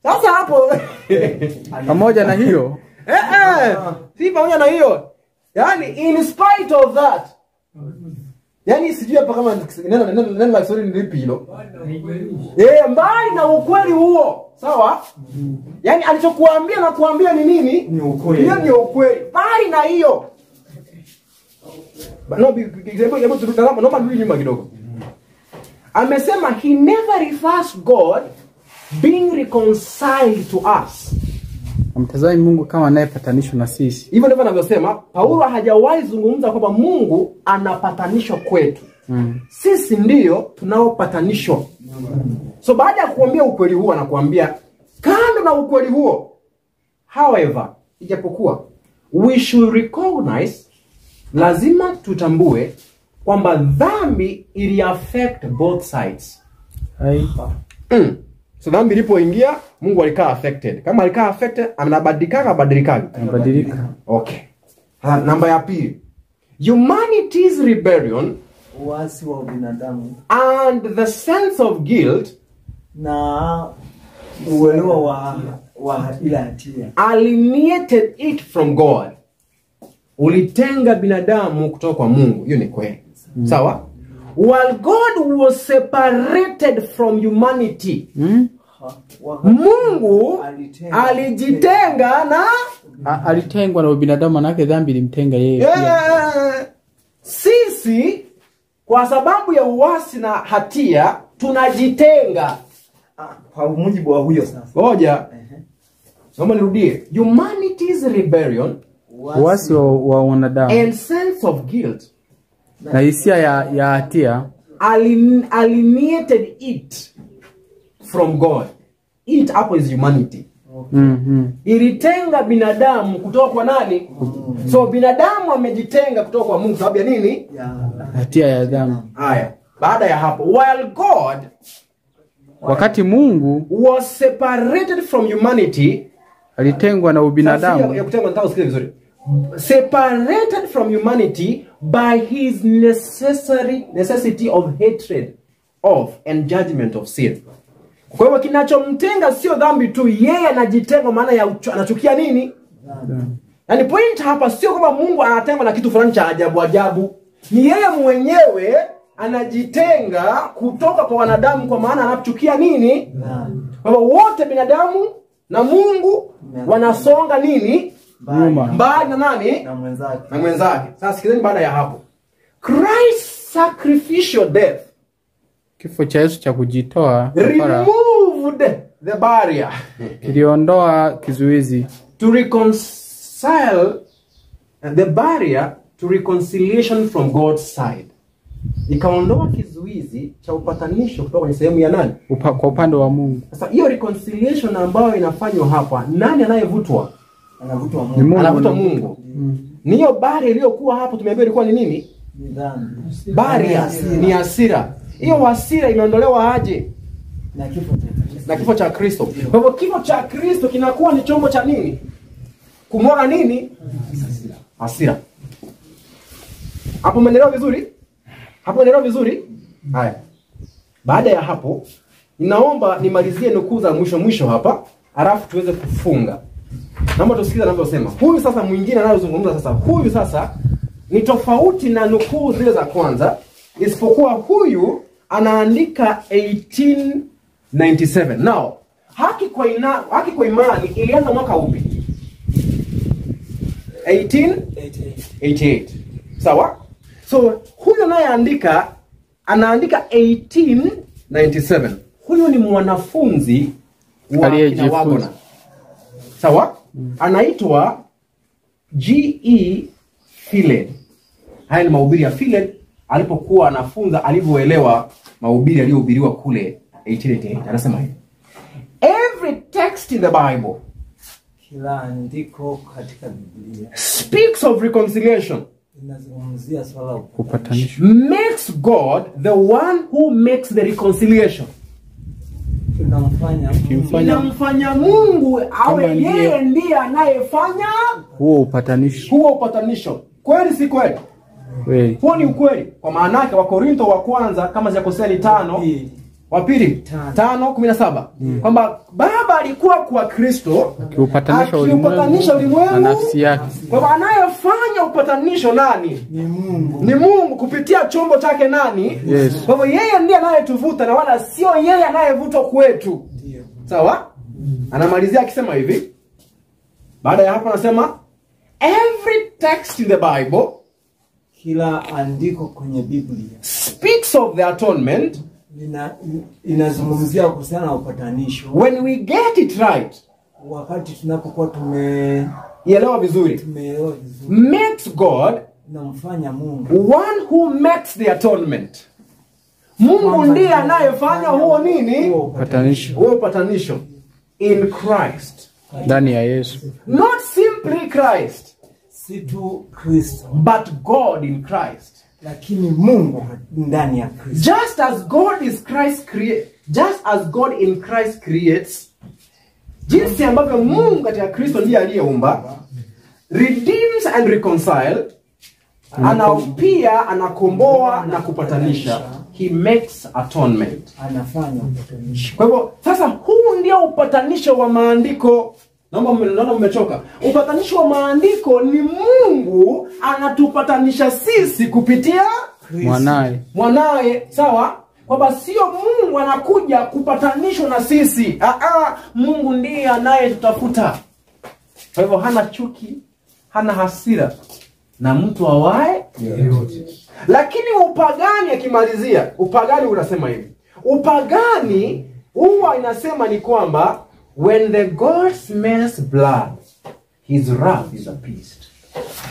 Sasa hapo pamoja na hiyo si pamoja na hiyo. Yaani in spite of that. Yaani sijui hapa kama neno la Kiswahili ni lipi hilo. Mbali na ukweli huo. Sawa? Yaani alichokuambia na kuambia ni nini? Ni ukweli. Hiyo ni ukweli. Mbali na hiyo. Naomba turudi nyuma kidogo. Amesema he never refers God being reconciled to us. Amtazami Mungu kama anayepatanishwa na sisi. Hivyo ndivyo anavyosema. Paulo hajawahi zungumza kwamba Mungu anapatanishwa kwetu. Sisi ndio tunaopatanishwa. So baada ya kuambia ukweli huo anakuambia kando na ukweli huo, however, ijapokuwa we should recognize, lazima tutambue kwamba dhambi ili affect both sides. So dhambi ilipoingia, Mungu alikaa affected. Kama alikaa affected, anabadilika. Okay. Namba ya pili. Humanity's rebellion, uasi wa binadamu, and the sense of guilt na uelewa wa ile hatia. Alienated it from God. Ulitenga binadamu kutoka kwa Mungu. Hiyo ni kweli. Sawa? While God was separated from humanity. Mungu alijitenga na alitengwa na binadamu, manake dhambi ilimtenga yeye pia. Sisi kwa sababu ya uasi na hatia tunajitenga. Kwa mujibu wa huyo sasa. Ngoja. Naomba nirudie. Humanity's rebellion, uasi wa wanadamu and sense of guilt, na hisia ya hatia, alienated it from God. It hapo is humanity. Ilitenga binadamu kutoka kwa nani? So binadamu amejitenga kutoka kwa Mungu sababu ya nini? Hatia ya dhambi. Haya. Baada ya hapo, while God, wakati Mungu was separated from humanity, alitengwa na ubinadamu. Ya kutengwa nataka usikie vizuri. Separated from humanity by his necessity of hatred of and judgment of sin. Kwa hivyo kinachomtenga sio dhambi tu, yeye anajitenga maana ya anachukia nini? Yaani point hapa sio kwamba Mungu anatengwa na kitu fulani cha ajabu ajabu. Ni yeye mwenyewe anajitenga kutoka kwa wanadamu kwa maana anachukia nini? Kwa hivyo wote binadamu na Mungu wanasonga nini? Mbali na nani? Na mwenzake. Sasa sikizeni baada ya hapo. Christ's sacrificial death, kifo cha Yesu cha kujitoa, removed the barrier, kiliondoa kizuizi, to reconcile the barrier to reconciliation from God's side. Ikaondoa kizuizi cha upatanisho kutoka kwenye sehemu ya nani? Kwa upande wa Mungu. Sasa hiyo reconciliation ambayo inafanywa hapa, nani anayevutwa? Anavutwa Mungu. Anavutwa Mungu. Ni hiyo barrier iliyokuwa hapo tumeambiwa ilikuwa ni nini? Ni dhambi. Barrier ni hasira. Hiyo hasira imeondolewa aje? Na kifo cha Kristo. Kwa hivyo kifo cha Kristo kinakuwa ni chombo cha nini? Kumwaga nini? Hasira. Hapo umeelewa vizuri? Hapo umeelewa vizuri? Haya. Baada ya hapo, ninaomba nimalizie nukuu za mwisho hapa, alafu tuweze kufunga. Naomba tusikize anavyosema. Huyu sasa mwingine anayozungumza sasa, huyu sasa ni tofauti na nukuu zile za kwanza, isipokuwa huyu anaandika 1897. Now, haki kwa imani ilianza mwaka upi? 1888. Sawa? So, huyu anaandika 1897. Huyu ni mwanafunzi wa kina Wagona. Sawa? Anaitwa G.E. Philed. Haya ni mahubiri ya Philed alipokuwa anafunza, alivyoelewa mahubiri aliyohubiriwa kule 1888. Anasema hivi: every text in the Bible, kila andiko katika Biblia, speaks of reconciliation, inazungumzia swala la upatanisho, makes God the one who makes the reconciliation. Inamfanya Mungu awe yeye ndiye anayefanya huo upatanisho. Kweli si kweli? Kweli. Huo ni ukweli. Kwa maana yake Wakorintho wa kwanza kama sijakosea ni 5, wa pili 5:17. Kwamba Baba alikuwa kwa Kristo akiupatanisha ulimwengu na nafsi yake. Kwa maana anayefanya upatanisho nani? Ni Mungu. Ni Mungu kupitia chombo chake nani? Yes. Kwa hivyo yeye ndiye anayetuvuta na wala sio yeye anayevutwa kwetu. Ndio. Sawa? Anamalizia akisema hivi. Baada ya hapo anasema every text in the Bible, kila andiko kwenye Biblia, speaks of the atonement, inazungumzia kuhusiana na upatanisho. When we get it right, wakati tunapokuwa tumeelewa vizuri, makes God, namfanya Mungu, one who makes the atonement. Mungu ndiye anayefanya huo nini? Huo upatanisho in Christ, ndani ya Yesu. Not simply Christ, si tu Kristo, but God in Christ. Lakini Mungu ndani ya Kristo. Just as God in Christ creates, jinsi ambavyo Mungu katika Kristo ndiye aliyeumba, redeems and reconcile, pia anakomboa na kupatanisha. He makes atonement. Anafanya upatanisho. Kwa hivyo sasa huu ndio upatanisho wa maandiko. Naona mmechoka. Upatanisho wa maandiko ni Mungu anatupatanisha sisi kupitia mwanae, sawa? Kwamba sio Mungu anakuja kupatanishwa na sisi. Mungu ndiye anayetutafuta. Kwa hivyo hana chuki, hana hasira na mtu awaye yeyote. Lakini upagani, akimalizia upagani unasema hivi. Upagani huwa inasema ni kwamba when the God smells blood, his wrath is appeased.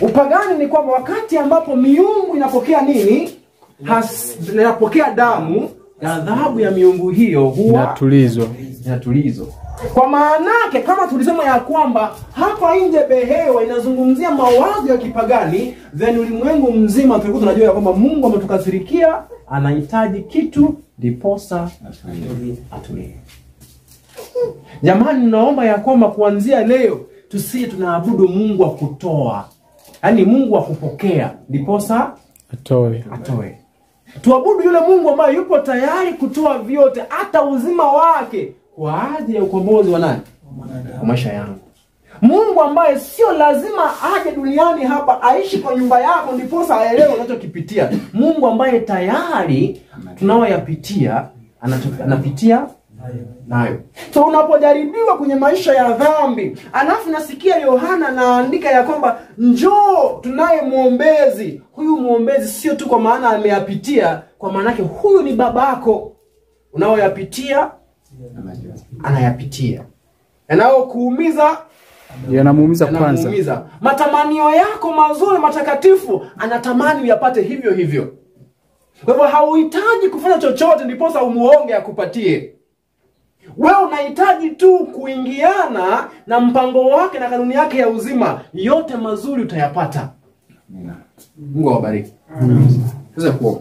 Upagani ni kwamba wakati ambapo miungu inapokea nini? Inapokea damu, adhabu ya miungu hiyo huwa inatulizwa. Kwa maanake kama tulisema ya kwamba hapa nje behewa inazungumzia mawazo ya kipagani, then ulimwengu mzima tulikuwa tunajua ya kwamba Mungu ametukasirikia, anahitaji kitu ndiposa atulie. Jamani, naomba ya kwamba kuanzia leo tusije tunaabudu Mungu wa kutoa. Yaani Mungu wa kupokea ndiposa atoe. Tuabudu yule Mungu ambaye yupo tayari kutoa vyote, hata uzima wake kwa ajili ya ukombozi wa nani? Kwa maisha yangu. Mungu ambaye sio lazima aje duniani hapa aishi kwa nyumba yako ndiposa aelewe unachokipitia. Mungu ambaye tayari tunaoyapitia anapitia nayo. So unapojaribiwa kwenye maisha ya dhambi, alafu nasikia Yohana anaandika ya kwamba njoo tunaye muombezi. Huyu muombezi sio tu kwa maana ameyapitia, kwa maana yake huyu ni babako. Unaoyapitia anayapitia. Yanayokuumiza yanamuumiza kwanza. Matamanio yako mazuri matakatifu anatamani uyapate hivyo hivyo. Kwa hivyo hauhitaji kufanya chochote ndiposa umuonge akupatie. Wewe unahitaji tu kuingiana na mpango wake na kanuni yake ya uzima. Yote mazuri utayapata. Mungu awabariki. Sasa kuomba.